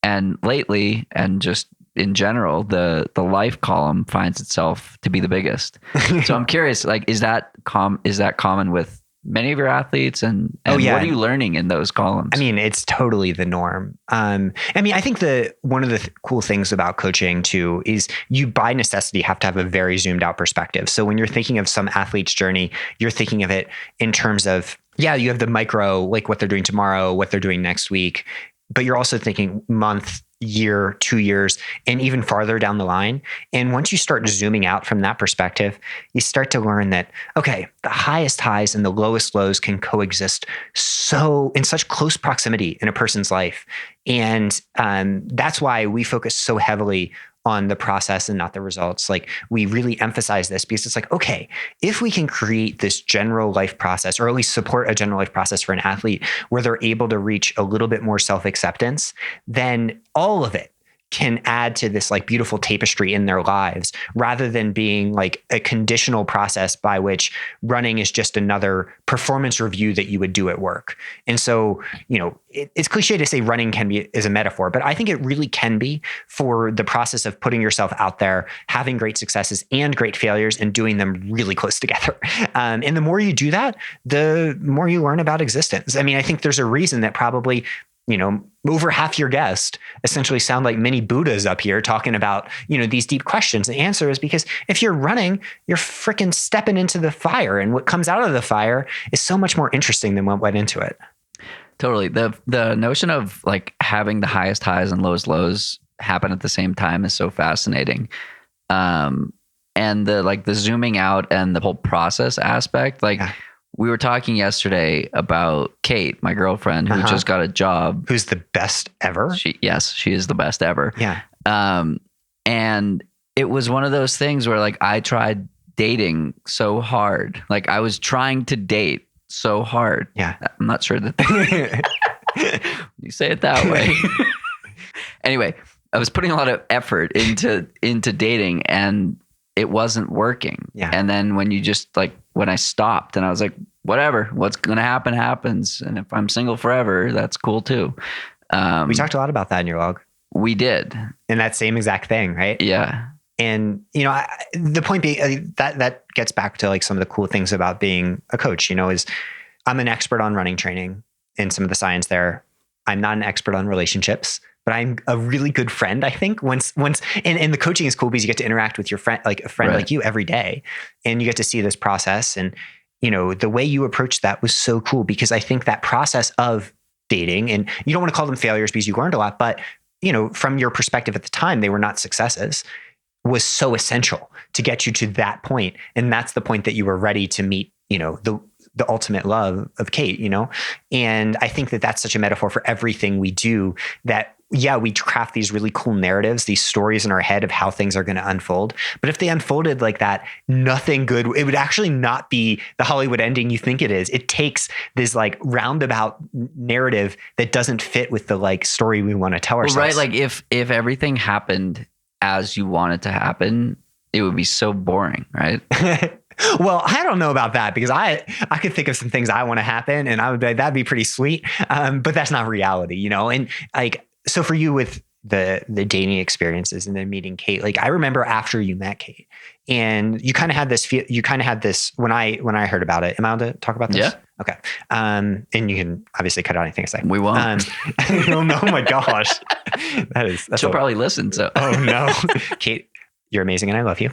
Speaker 2: And lately, and just in general, the life column finds itself to be the biggest. So I'm curious, like, is that common with many of your athletes? And
Speaker 1: Oh, yeah.
Speaker 2: What are you learning in those columns?
Speaker 1: I mean, it's totally the norm. I mean, I think one of the cool things about coaching too is you by necessity have to have a very zoomed out perspective. So when you're thinking of some athlete's journey, you're thinking of it in terms of, yeah, you have the micro, like what they're doing tomorrow, what they're doing next week, but you're also thinking month, year, 2 years, and even farther down the line. And once you start zooming out from that perspective, you start to learn that, okay, the highest highs and the lowest lows can coexist so in such close proximity in a person's life. And that's why we focus so heavily on the process and not the results. Like we really emphasize this because it's like, okay, if we can create this general life process, or at least support a general life process for an athlete where they're able to reach a little bit more self-acceptance, then all of it can add to this like beautiful tapestry in their lives rather than being like a conditional process by which running is just another performance review that you would do at work. And so, it's cliche to say running is a metaphor, but I think it really can be for the process of putting yourself out there, having great successes and great failures and doing them really close together. And the more you do that, the more you learn about existence. I mean, I think there's a reason that probably over half your guests essentially sound like mini Buddhas up here talking about, these deep questions. The answer is because if you're running, you're freaking stepping into the fire, and what comes out of the fire is so much more interesting than what went into it.
Speaker 2: Totally. The notion of like having the highest highs and lowest lows happen at the same time is so fascinating. And the zooming out and the whole process aspect, we were talking yesterday about Kate, my girlfriend, who just got a job.
Speaker 1: Who's the best ever?
Speaker 2: She is the best ever.
Speaker 1: Yeah.
Speaker 2: And it was one of those things where like I tried dating so hard. Like I was trying to date so hard.
Speaker 1: Yeah.
Speaker 2: I'm not sure that you say it that way. Anyway, I was putting a lot of effort into dating and it wasn't working.
Speaker 1: Yeah.
Speaker 2: And then when I stopped and I was like, whatever, what's going to happen happens. And if I'm single forever, that's cool too.
Speaker 1: We talked a lot about that in your log.
Speaker 2: We did.
Speaker 1: And that same exact thing, right?
Speaker 2: Yeah.
Speaker 1: And, the point being that gets back to like some of the cool things about being a coach, is I'm an expert on running training and some of the science there. I'm not an expert on relationships, but I'm a really good friend, I think. Once, and the coaching is cool because you get to interact with your friend, like a friend like you every day, and you get to see this process. And, the way you approach that was so cool because I think that process of dating, and you don't want to call them failures because you learned a lot, but, from your perspective at the time, they were not successes, was so essential to get you to that point. And that's the point that you were ready to meet, the ultimate love of Kate, And I think that that's such a metaphor for everything we do, that we craft these really cool narratives, these stories in our head of how things are going to unfold. But if they unfolded like that, nothing good, it would actually not be the Hollywood ending you think it is. It takes this like roundabout narrative that doesn't fit with the like story we want to tell ourselves.
Speaker 2: Right. Like if everything happened as you want it to happen, it would be so boring, right?
Speaker 1: Well, I don't know about that because I could think of some things I want to happen and I would be like, that'd be pretty sweet. But that's not reality, And like, so for you with the dating experiences and then meeting Kate, like I remember after you met Kate and you kind of had this, when I heard about it, am I allowed to talk about this?
Speaker 2: Yeah.
Speaker 1: Okay. And you can obviously cut out anything I say.
Speaker 2: We won't.
Speaker 1: Oh my gosh.
Speaker 2: She'll probably listen. So,
Speaker 1: oh no, Kate, you're amazing and I love you.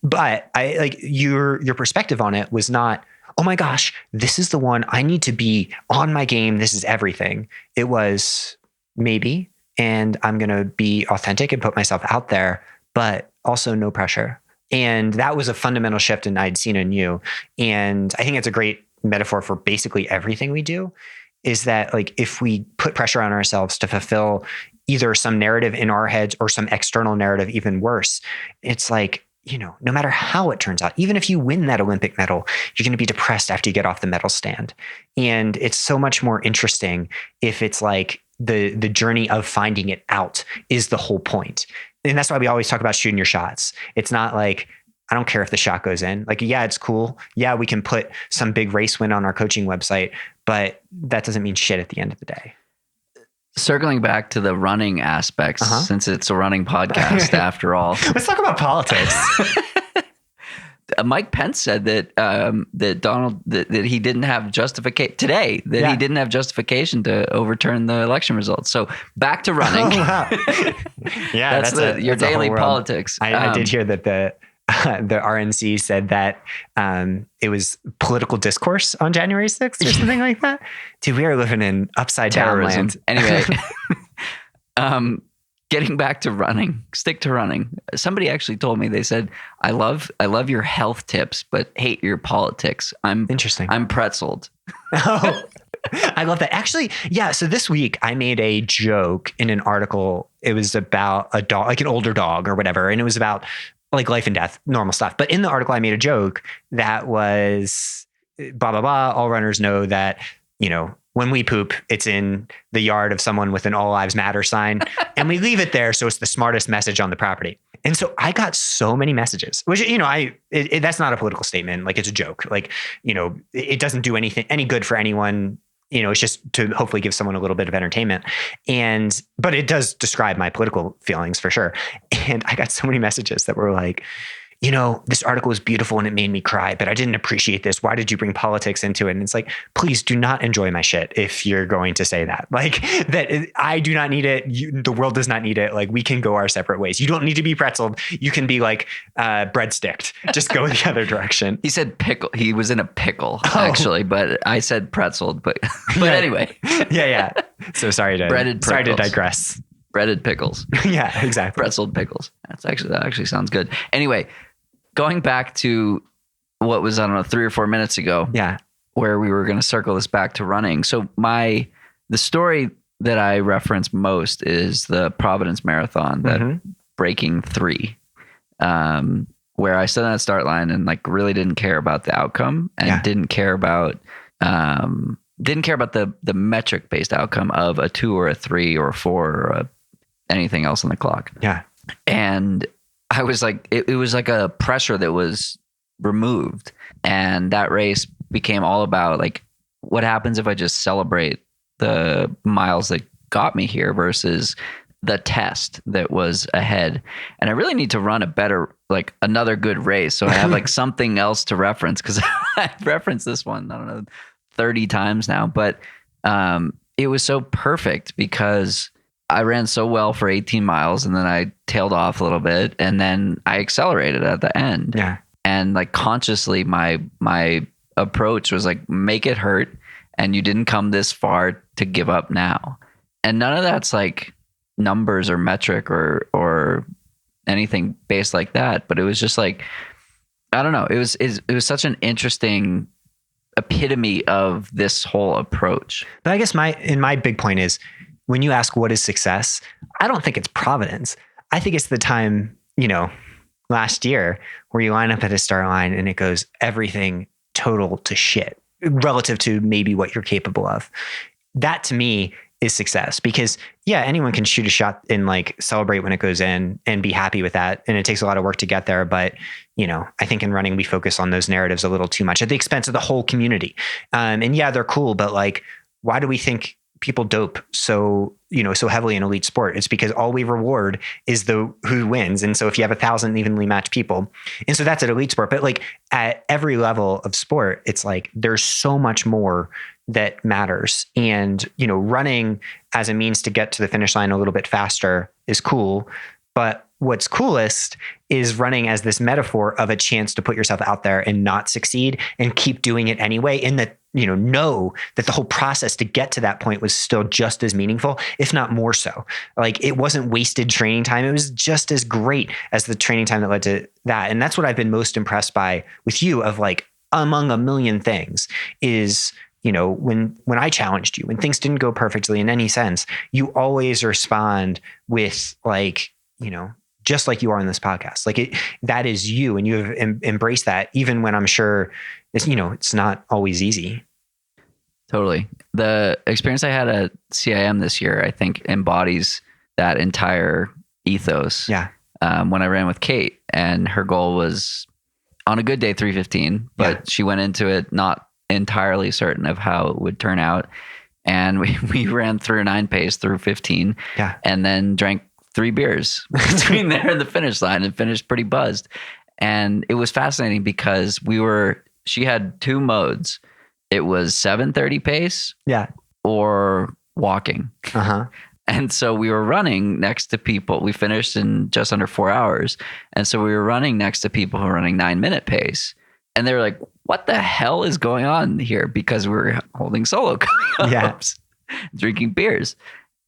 Speaker 1: But I like your perspective on it was not, oh my gosh, this is the one I need to be on my game. This is everything. It was maybe, and I'm going to be authentic and put myself out there, but also no pressure. And that was a fundamental shift and I'd seen in you. And I think it's a great metaphor for basically everything we do, is that like, if we put pressure on ourselves to fulfill either some narrative in our heads or some external narrative, even worse, it's like, no matter how it turns out, even if you win that Olympic medal, you're going to be depressed after you get off the medal stand. And it's so much more interesting if it's like the journey of finding it out is the whole point. And that's why we always talk about shooting your shots. It's not like, I don't care if the shot goes in. Like, yeah, it's cool. Yeah, we can put some big race win on our coaching website, but that doesn't mean shit at the end of the day.
Speaker 2: Circling back to the running aspects, since it's a running podcast after all.
Speaker 1: Let's talk about politics.
Speaker 2: Mike Pence said that that he didn't have justification today, that he didn't have justification to overturn the election results. So back to running.
Speaker 1: Oh, wow. Yeah,
Speaker 2: that's your daily politics.
Speaker 1: I did hear that the RNC said that it was political discourse on January 6th or something like that. Dude, we are living in upside down land.
Speaker 2: Anyway, getting back to running, stick to running. Somebody actually told me, they said, I love your health tips, but hate your politics.
Speaker 1: Interesting.
Speaker 2: I'm pretzeled.
Speaker 1: Oh, I love that. Actually, yeah. So this week I made a joke in an article. It was about a dog, like an older dog or whatever. And it was about like life and death, normal stuff. But in the article, I made a joke that was blah, blah, blah. All runners know that, when we poop, it's in the yard of someone with an All Lives Matter sign, and we leave it there. So it's the smartest message on the property. And so I got so many messages, which, that's not a political statement. Like, it's a joke. Like, it doesn't do any good for anyone. It's just to hopefully give someone a little bit of entertainment. But it does describe my political feelings for sure. And I got so many messages that were like, this article was beautiful and it made me cry, but I didn't appreciate this. Why did you bring politics into it? And it's like, please do not enjoy my shit if you're going to say that. Like, that I do not need it. The world does not need it. Like, we can go our separate ways. You don't need to be pretzeled. You can be like breadsticked. Just go the other direction.
Speaker 2: He said pickle. He was in a pickle, actually, but I said pretzeled. But anyway.
Speaker 1: Yeah. So sorry to digress.
Speaker 2: Breaded pickles.
Speaker 1: Yeah, exactly.
Speaker 2: Pretzeled pickles. That actually sounds good. Anyway, going back to what was, 3 or 4 minutes ago.
Speaker 1: Yeah.
Speaker 2: Where we were going to circle this back to running. So the story that I reference most is the Providence Marathon, that breaking 3, where I stood on that start line and like really didn't care about the outcome and didn't care about the metric based outcome of a 2 or a 3 or a 4 or anything else on the clock.
Speaker 1: Yeah.
Speaker 2: And I was like, it was like a pressure that was removed. And that race became all about like, what happens if I just celebrate the miles that got me here versus the test that was ahead. And I really need to run another good race. So I have like something else to reference, because I've referenced this one, I don't know, 30 times now, but it was so perfect because I ran so well for 18 miles and then I tailed off a little bit and then I accelerated at the end.
Speaker 1: Yeah.
Speaker 2: And like consciously my approach was like, make it hurt, and you didn't come this far to give up now. And none of that's like numbers or metric or anything based like that, but it was just like, I don't know, it was such an interesting epitome of this whole approach.
Speaker 1: But I guess my big point is, when you ask what is success, I don't think it's Providence. I think it's the time, last year where you line up at a start line and it goes everything total to shit relative to maybe what you're capable of. That to me is success, because anyone can shoot a shot and like celebrate when it goes in and be happy with that. And it takes a lot of work to get there. But, I think in running, we focus on those narratives a little too much at the expense of the whole community. And they're cool, but like, why do we think people dope so heavily in elite sport? It's because all we reward is who wins. And so if you have 1,000 evenly matched people, and so that's at elite sport, but like at every level of sport, it's like, there's so much more that matters. And, running as a means to get to the finish line a little bit faster is cool. But what's coolest is running as this metaphor of a chance to put yourself out there and not succeed and keep doing it anyway. And that, know that the whole process to get to that point was still just as meaningful, if not more so. Like, it wasn't wasted training time. It was just as great as the training time that led to that. And that's what I've been most impressed by with you, of like, among a million things, is, when I challenged you, when things didn't go perfectly in any sense, you always respond with like, just like you are in this podcast. Like, that is you, and you have embraced that, even when I'm sure it's not always easy.
Speaker 2: Totally. The experience I had at CIM this year, I think, embodies that entire ethos.
Speaker 1: Yeah.
Speaker 2: When I ran with Kate, and her goal was on a good day 3:15, but she went into it not entirely certain of how it would turn out. And we ran through a 9 pace through 15, and then drank 3 beers between there and the finish line and finished pretty buzzed. And it was fascinating because she had two modes. It was 7:30 pace or walking. And so we were running next to people. We finished in just under 4 hours. And so we were running next to people who were running 9-minute pace. And they were like, what the hell is going on here? Because we were holding solo cups, drinking beers.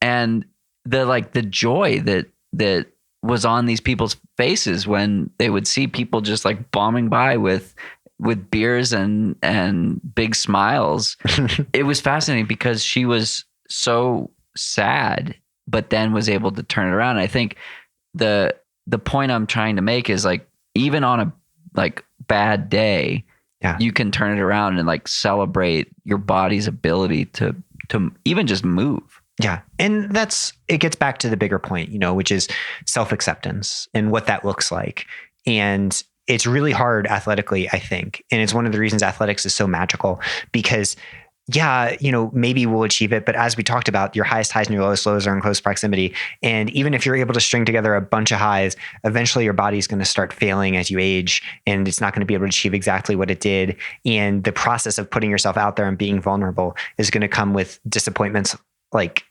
Speaker 2: And the joy that was on these people's faces when they would see people just like bombing by with beers and big smiles. It was fascinating because she was so sad, but then was able to turn it around. I think the point I'm trying to make is like, even on a like bad day, you can turn it around and like celebrate your body's ability to even just move.
Speaker 1: Yeah. And it gets back to the bigger point, which is self-acceptance and what that looks like. And it's really hard athletically, I think. And it's one of the reasons athletics is so magical because maybe we'll achieve it. But as we talked about, your highest highs and your lowest lows are in close proximity. And even if you're able to string together a bunch of highs, eventually your body's going to start failing as you age, and it's not going to be able to achieve exactly what it did. And the process of putting yourself out there and being vulnerable is going to come with disappointments, like,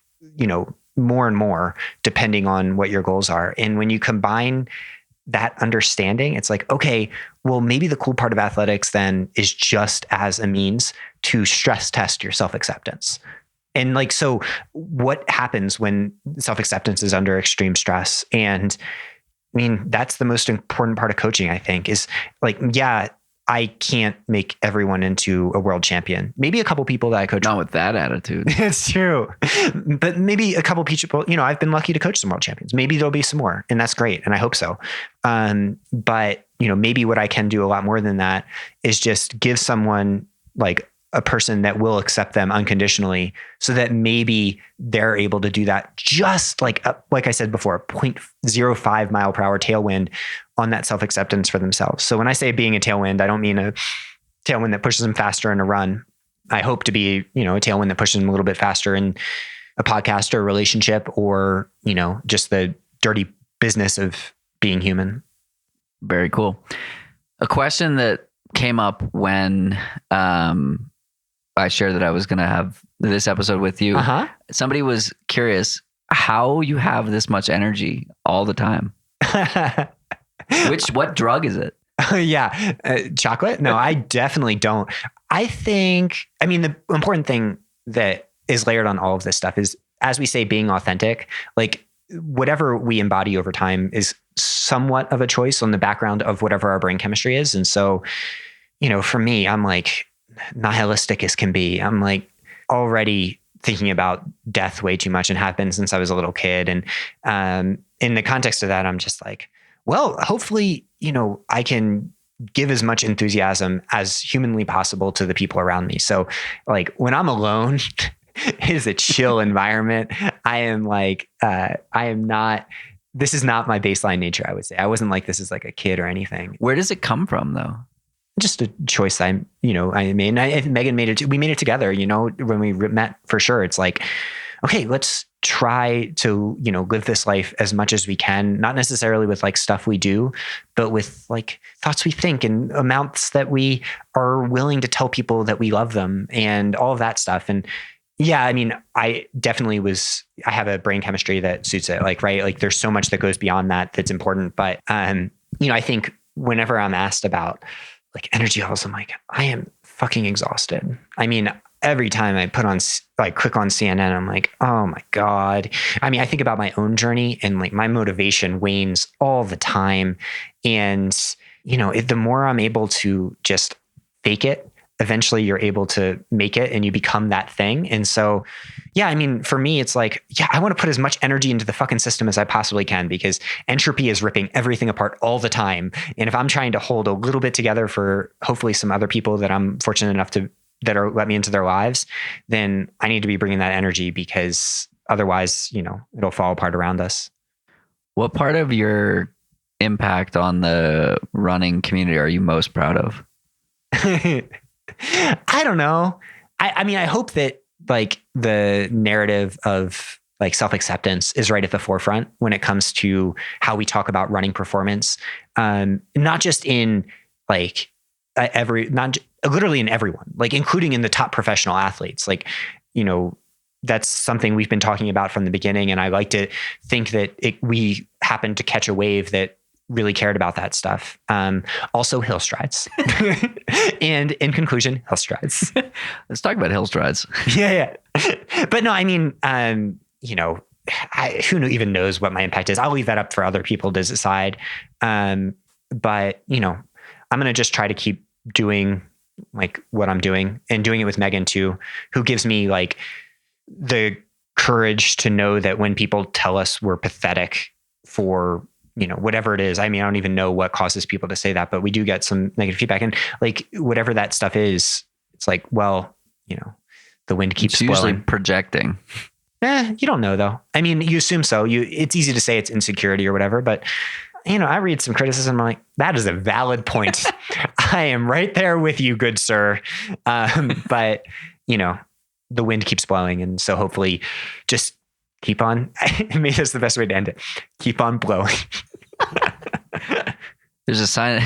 Speaker 1: more and more, depending on what your goals are. And when you combine that understanding, it's like, okay, well, maybe the cool part of athletics then is just as a means to stress test your self-acceptance. And like, so what happens when self-acceptance is under extreme stress? And I mean, that's the most important part of coaching, I think, is like, I can't make everyone into a world champion. Maybe a couple people that I coach.
Speaker 2: Not with that attitude.
Speaker 1: It's true. But maybe a couple people, I've been lucky to coach some world champions. Maybe there'll be some more, and that's great. And I hope so. But maybe what I can do a lot more than that is just give someone like a person that will accept them unconditionally, so that maybe they're able to do that, just like I said before, a 0.05 mile per hour tailwind on that self-acceptance for themselves. So when I say being a tailwind, I don't mean a tailwind that pushes them faster in a run. I hope to be, a tailwind that pushes them a little bit faster in a podcast or a relationship, or, just the dirty business of being human.
Speaker 2: Very cool. A question that came up when I shared that I was going to have this episode with you. Somebody was curious how you have this much energy all the time. What drug is it?
Speaker 1: Chocolate? No, I definitely don't. The important thing that is layered on all of this stuff is, as we say, being authentic. Like, whatever we embody over time is somewhat of a choice on the background of whatever our brain chemistry is. And so, for me, I'm like nihilistic as can be. I'm like already thinking about death way too much, and have been since I was a little kid. And in the context of that, I'm just like, well, hopefully, I can give as much enthusiasm as humanly possible to the people around me. So like when I'm alone, it is a chill environment. This is not my baseline nature, I would say. I wasn't like this as like a kid or anything.
Speaker 2: Where does it come from though?
Speaker 1: Just a choice I made. And I think Megan made it. We made it together, when we met, for sure. It's like, okay, let's try to, live this life as much as we can, not necessarily with like stuff we do, but with like thoughts we think and amounts that we are willing to tell people that we love them and all of that stuff. And I definitely I have a brain chemistry that suits it. Like, right. Like there's so much that goes beyond that that's important. But, I think whenever I'm asked about like energy levels, I'm like, I am fucking exhausted. Every time I click on CNN, I'm like, oh my God. I think about my own journey, and like my motivation wanes all the time. And, the more I'm able to just fake it, eventually you're able to make it and you become that thing. And so, for me, it's like, I want to put as much energy into the fucking system as I possibly can, because entropy is ripping everything apart all the time. And if I'm trying to hold a little bit together for hopefully some other people that I'm fortunate enough that are let me into their lives, then I need to be bringing that energy, because otherwise, it'll fall apart around us.
Speaker 2: What part of your impact on the running community are you most proud of?
Speaker 1: I don't know. I hope that like the narrative of like self-acceptance is right at the forefront when it comes to how we talk about running performance. Not just in like literally in everyone, like including in the top professional athletes. Like, that's something we've been talking about from the beginning. And I like to think that we happened to catch a wave that really cared about that stuff. Also hill strides. And in conclusion, hill strides.
Speaker 2: Let's talk about hill strides.
Speaker 1: Yeah. But no, I mean, who even knows what my impact is? I'll leave that up for other people to decide. But I'm going to just try to keep doing like what I'm doing and doing it with Megan too, who gives me like the courage to know that when people tell us we're pathetic for, whatever it is. I mean, I don't even know what causes people to say that, but we do get some negative feedback, and like whatever that stuff is, it's like, well, the wind keeps blowing.
Speaker 2: Usually projecting.
Speaker 1: You don't know though. I mean, you assume so. It's easy to say it's insecurity or whatever, but I read some criticism. I'm like, that is a valid point. I am right there with you, good sir. But the wind keeps blowing. And so hopefully just keep on. Maybe that's the best way to end it. Keep on blowing.
Speaker 2: There's a sign.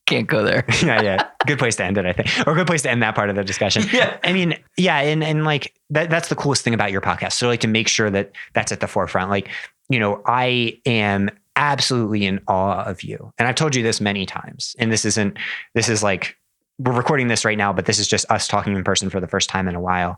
Speaker 2: Can't go there.
Speaker 1: Yeah. Good place to end it, I think. Or a good place to end that part of the discussion. Yeah. I mean, yeah. And like, that's the coolest thing about your podcast. So like to make sure that that's at the forefront. Like, I am absolutely in awe of you. And I've told you this many times. And this is like, we're recording this right now, but this is just us talking in person for the first time in a while.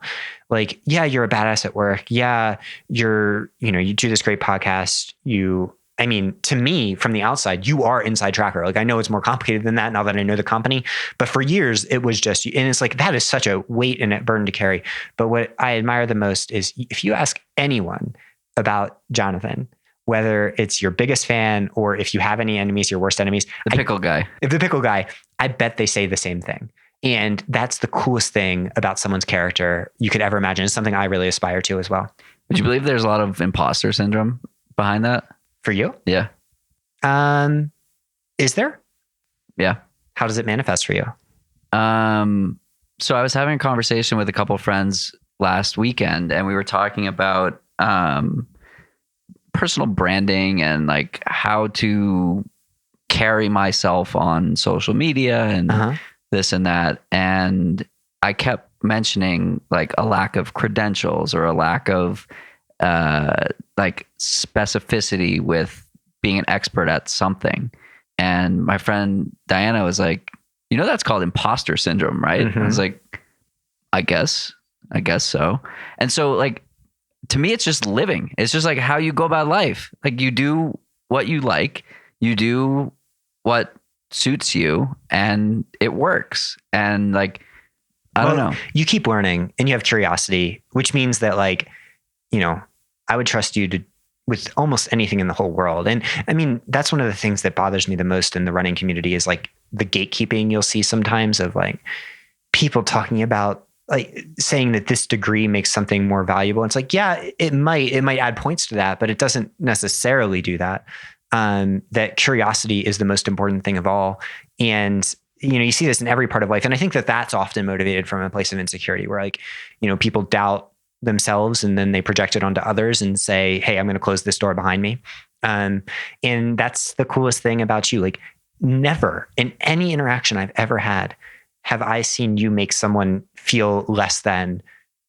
Speaker 1: Like, yeah, you're a badass at work. Yeah, you do this great podcast. To me, from the outside, you are Inside Tracker. Like, I know it's more complicated than that now that I know the company, but for years it was just you. And it's like, that is such a weight and a burden to carry. But what I admire the most is if you ask anyone about Jonathan, whether it's your biggest fan or if you have any enemies, your worst enemies.
Speaker 2: The pickle guy,
Speaker 1: I bet they say the same thing. And that's the coolest thing about someone's character you could ever imagine. It's something I really aspire to as well.
Speaker 2: Would you believe there's a lot of imposter syndrome behind that?
Speaker 1: For you?
Speaker 2: Yeah.
Speaker 1: Is there?
Speaker 2: Yeah.
Speaker 1: How does it manifest for you?
Speaker 2: So I was having a conversation with a couple of friends last weekend, and we were talking about personal branding and like how to carry myself on social media and this and that. And I kept mentioning like a lack of credentials or a lack of like specificity with being an expert at something. And my friend Diana was like, that's called imposter syndrome, right? I was like, I guess so. And so like, to me, it's just living. It's just like how you go about life. Like you do what you like, you do what suits you, and it works. And like, I don't know.
Speaker 1: You keep learning and you have curiosity, which means that like, I would trust you with almost anything in the whole world. And I mean, that's one of the things that bothers me the most in the running community is like the gatekeeping you'll see sometimes of like people talking about like saying that this degree makes something more valuable. And it's like, yeah, it might add points to that, but it doesn't necessarily do that. That curiosity is the most important thing of all. And, you see this in every part of life. And I think that that's often motivated from a place of insecurity where like, people doubt themselves and then they project it onto others and say, hey, I'm going to close this door behind me. And that's the coolest thing about you. Like never in any interaction I've ever had, have I seen you make someone feel less than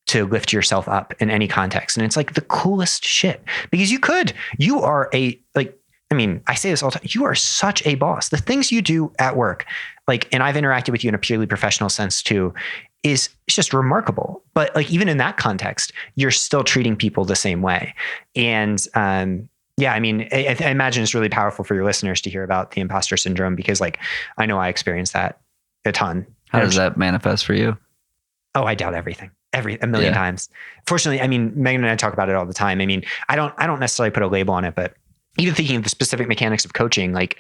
Speaker 1: to lift yourself up in any context. And it's like the coolest shit because you are I say this all the time. You are such a boss. The things you do at work, like, and I've interacted with you in a purely professional sense too, it's just remarkable. But like, even in that context, you're still treating people the same way. And, I imagine it's really powerful for your listeners to hear about the imposter syndrome because like, I know I experienced that a ton.
Speaker 2: How does that manifest for you?
Speaker 1: Oh, I doubt everything. A million times. Fortunately, Megan and I talk about it all the time. I don't necessarily put a label on it, but even thinking of the specific mechanics of coaching, like,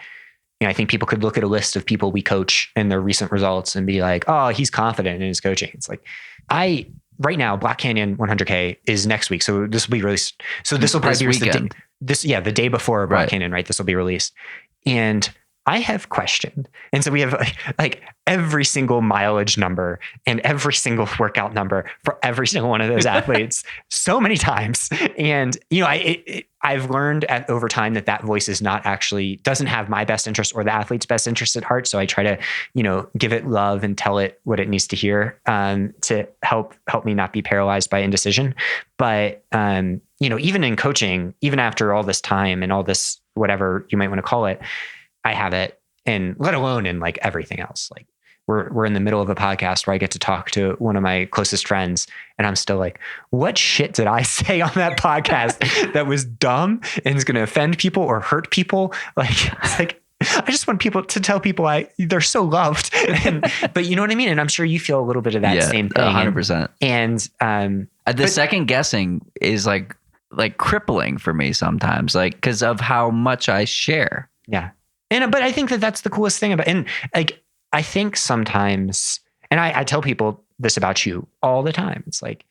Speaker 1: I think people could look at a list of people we coach and their recent results and be like, oh, he's confident in his coaching. It's like, right now, Black Canyon 100K is next week. So this will be released. So this will probably be the day before Black Canyon, right? This will be released. And I have questioned. And so we have like every single mileage number and every single workout number for every single one of those athletes so many times. And, I've learned over time that voice is not actually, doesn't have my best interest or the athlete's best interest at heart. So I try to, give it love and tell it what it needs to hear to help me not be paralyzed by indecision. But, even in coaching, even after all this time and all this, whatever you might want to call it, I have it, and let alone in like everything else. Like we're in the middle of a podcast where I get to talk to one of my closest friends, and I'm still like, what shit did I say on that podcast that was dumb and is going to offend people or hurt people? It's like, I just want people to tell people they're so loved. But you know what I mean? And I'm sure you feel a little bit of that same thing.
Speaker 2: 100%.
Speaker 1: And
Speaker 2: the second guessing is like crippling for me sometimes, like, because of how much I share.
Speaker 1: Yeah. But I think that's the coolest thing about, and like, I think sometimes, and I tell people this about you all the time. It's like,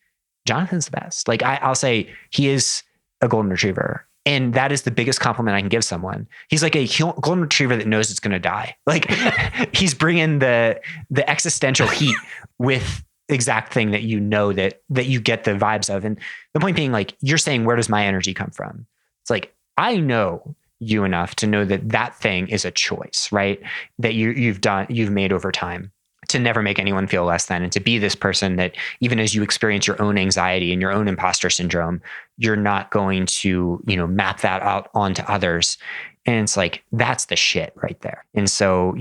Speaker 1: Jonathan's the best. Like I'll say he is a golden retriever, and that is the biggest compliment I can give someone. He's like a golden retriever that knows it's going to die. Like he's bringing the existential heat with exact thing that that you get the vibes of. And the point being, like, you're saying, where does my energy come from? It's like, I know you enough to know that thing is a choice, right? That you've made over time to never make anyone feel less than, and to be this person that even as you experience your own anxiety and your own imposter syndrome, you're not going to, map that out onto others. And it's like, that's the shit right there. And so,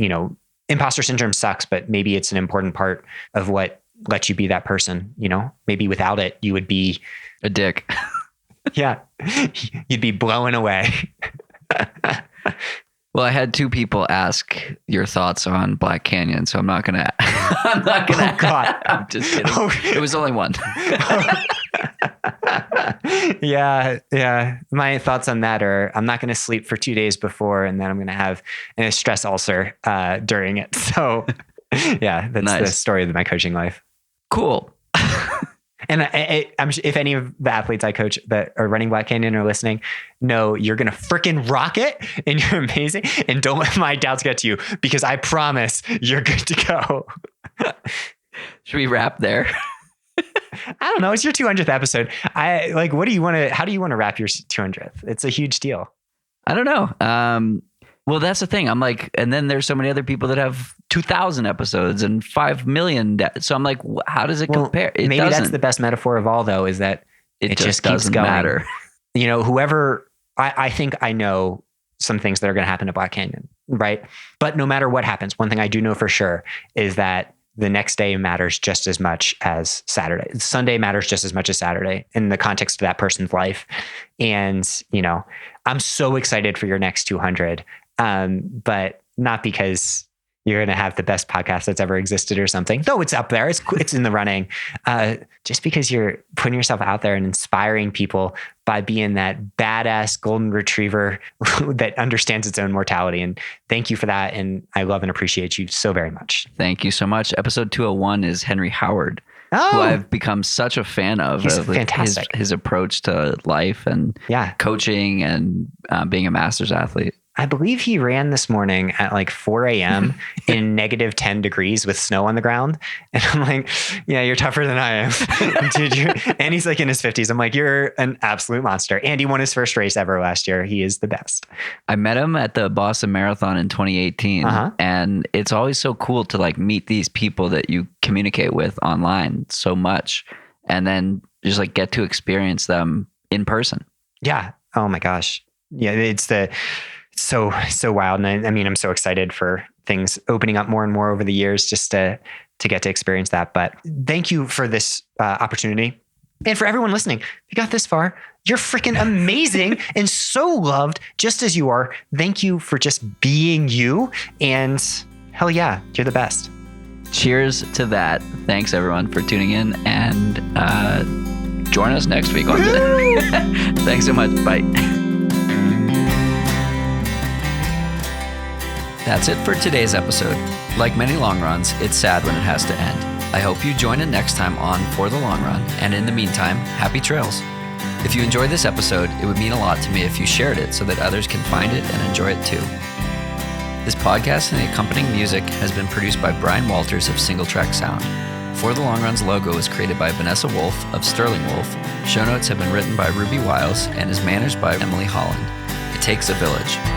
Speaker 1: imposter syndrome sucks, but maybe it's an important part of what lets you be that person. Maybe without it, you would be
Speaker 2: a dick.
Speaker 1: Yeah. You'd be blowing away.
Speaker 2: Well, I had 2 people ask your thoughts on Black Canyon, so I'm not gonna.
Speaker 1: Oh God!
Speaker 2: I'm just kidding. It was only one.
Speaker 1: Yeah. My thoughts on that are: I'm not going to sleep for 2 days before, and then I'm going to have a stress ulcer during it. So, yeah, that's nice. The story of my coaching life.
Speaker 2: Cool.
Speaker 1: And I'm if any of the athletes I coach that are running Black Canyon are listening, no, you're going to freaking rock it, and you're amazing. And don't let my doubts get to you, because I promise you're good to go.
Speaker 2: Should we wrap there?
Speaker 1: I don't know. It's your 200th episode. How do you want to wrap your 200th? It's a huge deal.
Speaker 2: I don't know. Well, that's the thing. I'm like, and then there's so many other people that have 2,000 episods and 5 million. So I'm like, how does it compare?
Speaker 1: Maybe that's the best metaphor of all, though, is that it just keeps
Speaker 2: doesn't
Speaker 1: going.
Speaker 2: Matter.
Speaker 1: Whoever, I think I know some things that are going to happen to Black Canyon, right? But no matter what happens, one thing I do know for sure is that the next day matters just as much as Saturday. Sunday matters just as much as Saturday in the context of that person's life. And, I'm so excited for your next 200. But not because you're going to have the best podcast that's ever existed or something, though it's up there. It's in the running. Just because you're putting yourself out there and inspiring people by being that badass golden retriever that understands its own mortality. And thank you for that. And I love and appreciate you so very much.
Speaker 2: Thank you so much. Episode 201 is Henry Howard, who I've become such a fan of.
Speaker 1: He's fantastic.
Speaker 2: His approach to life and coaching and being a master's athlete.
Speaker 1: I believe he ran this morning at like 4 a.m. in negative 10 degrees with snow on the ground. And I'm like, yeah, you're tougher than I am. Dude, and he's like in his 50s. I'm like, you're an absolute monster. And he won his first race ever last year. He is the best.
Speaker 2: I met him at the Boston Marathon in 2018. And it's always so cool to like meet these people that you communicate with online so much, and then just like get to experience them in person.
Speaker 1: Yeah. Oh my gosh. Yeah. It's so wild. And I mean, I'm so excited for things opening up more and more over the years just to get to experience that. But thank you for this opportunity. And for everyone listening, if you got this far, you're freaking amazing and so loved just as you are. Thank you for just being you. And hell yeah, you're the best.
Speaker 2: Cheers to that. Thanks everyone for tuning in, and join us next week on Thanks so much. Bye. That's it for today's episode. Like many long runs, it's sad when it has to end. I hope you join in next time on For the Long Run, and in the meantime, happy trails. If you enjoyed this episode, it would mean a lot to me if you shared it so that others can find it and enjoy it too. This podcast and the accompanying music has been produced by Brian Walters of Single Track Sound. For the Long Run's logo was created by Vanessa Wolf of Sterling Wolf. Show notes have been written by Ruby Wiles and is managed by Emily Holland. It takes a village.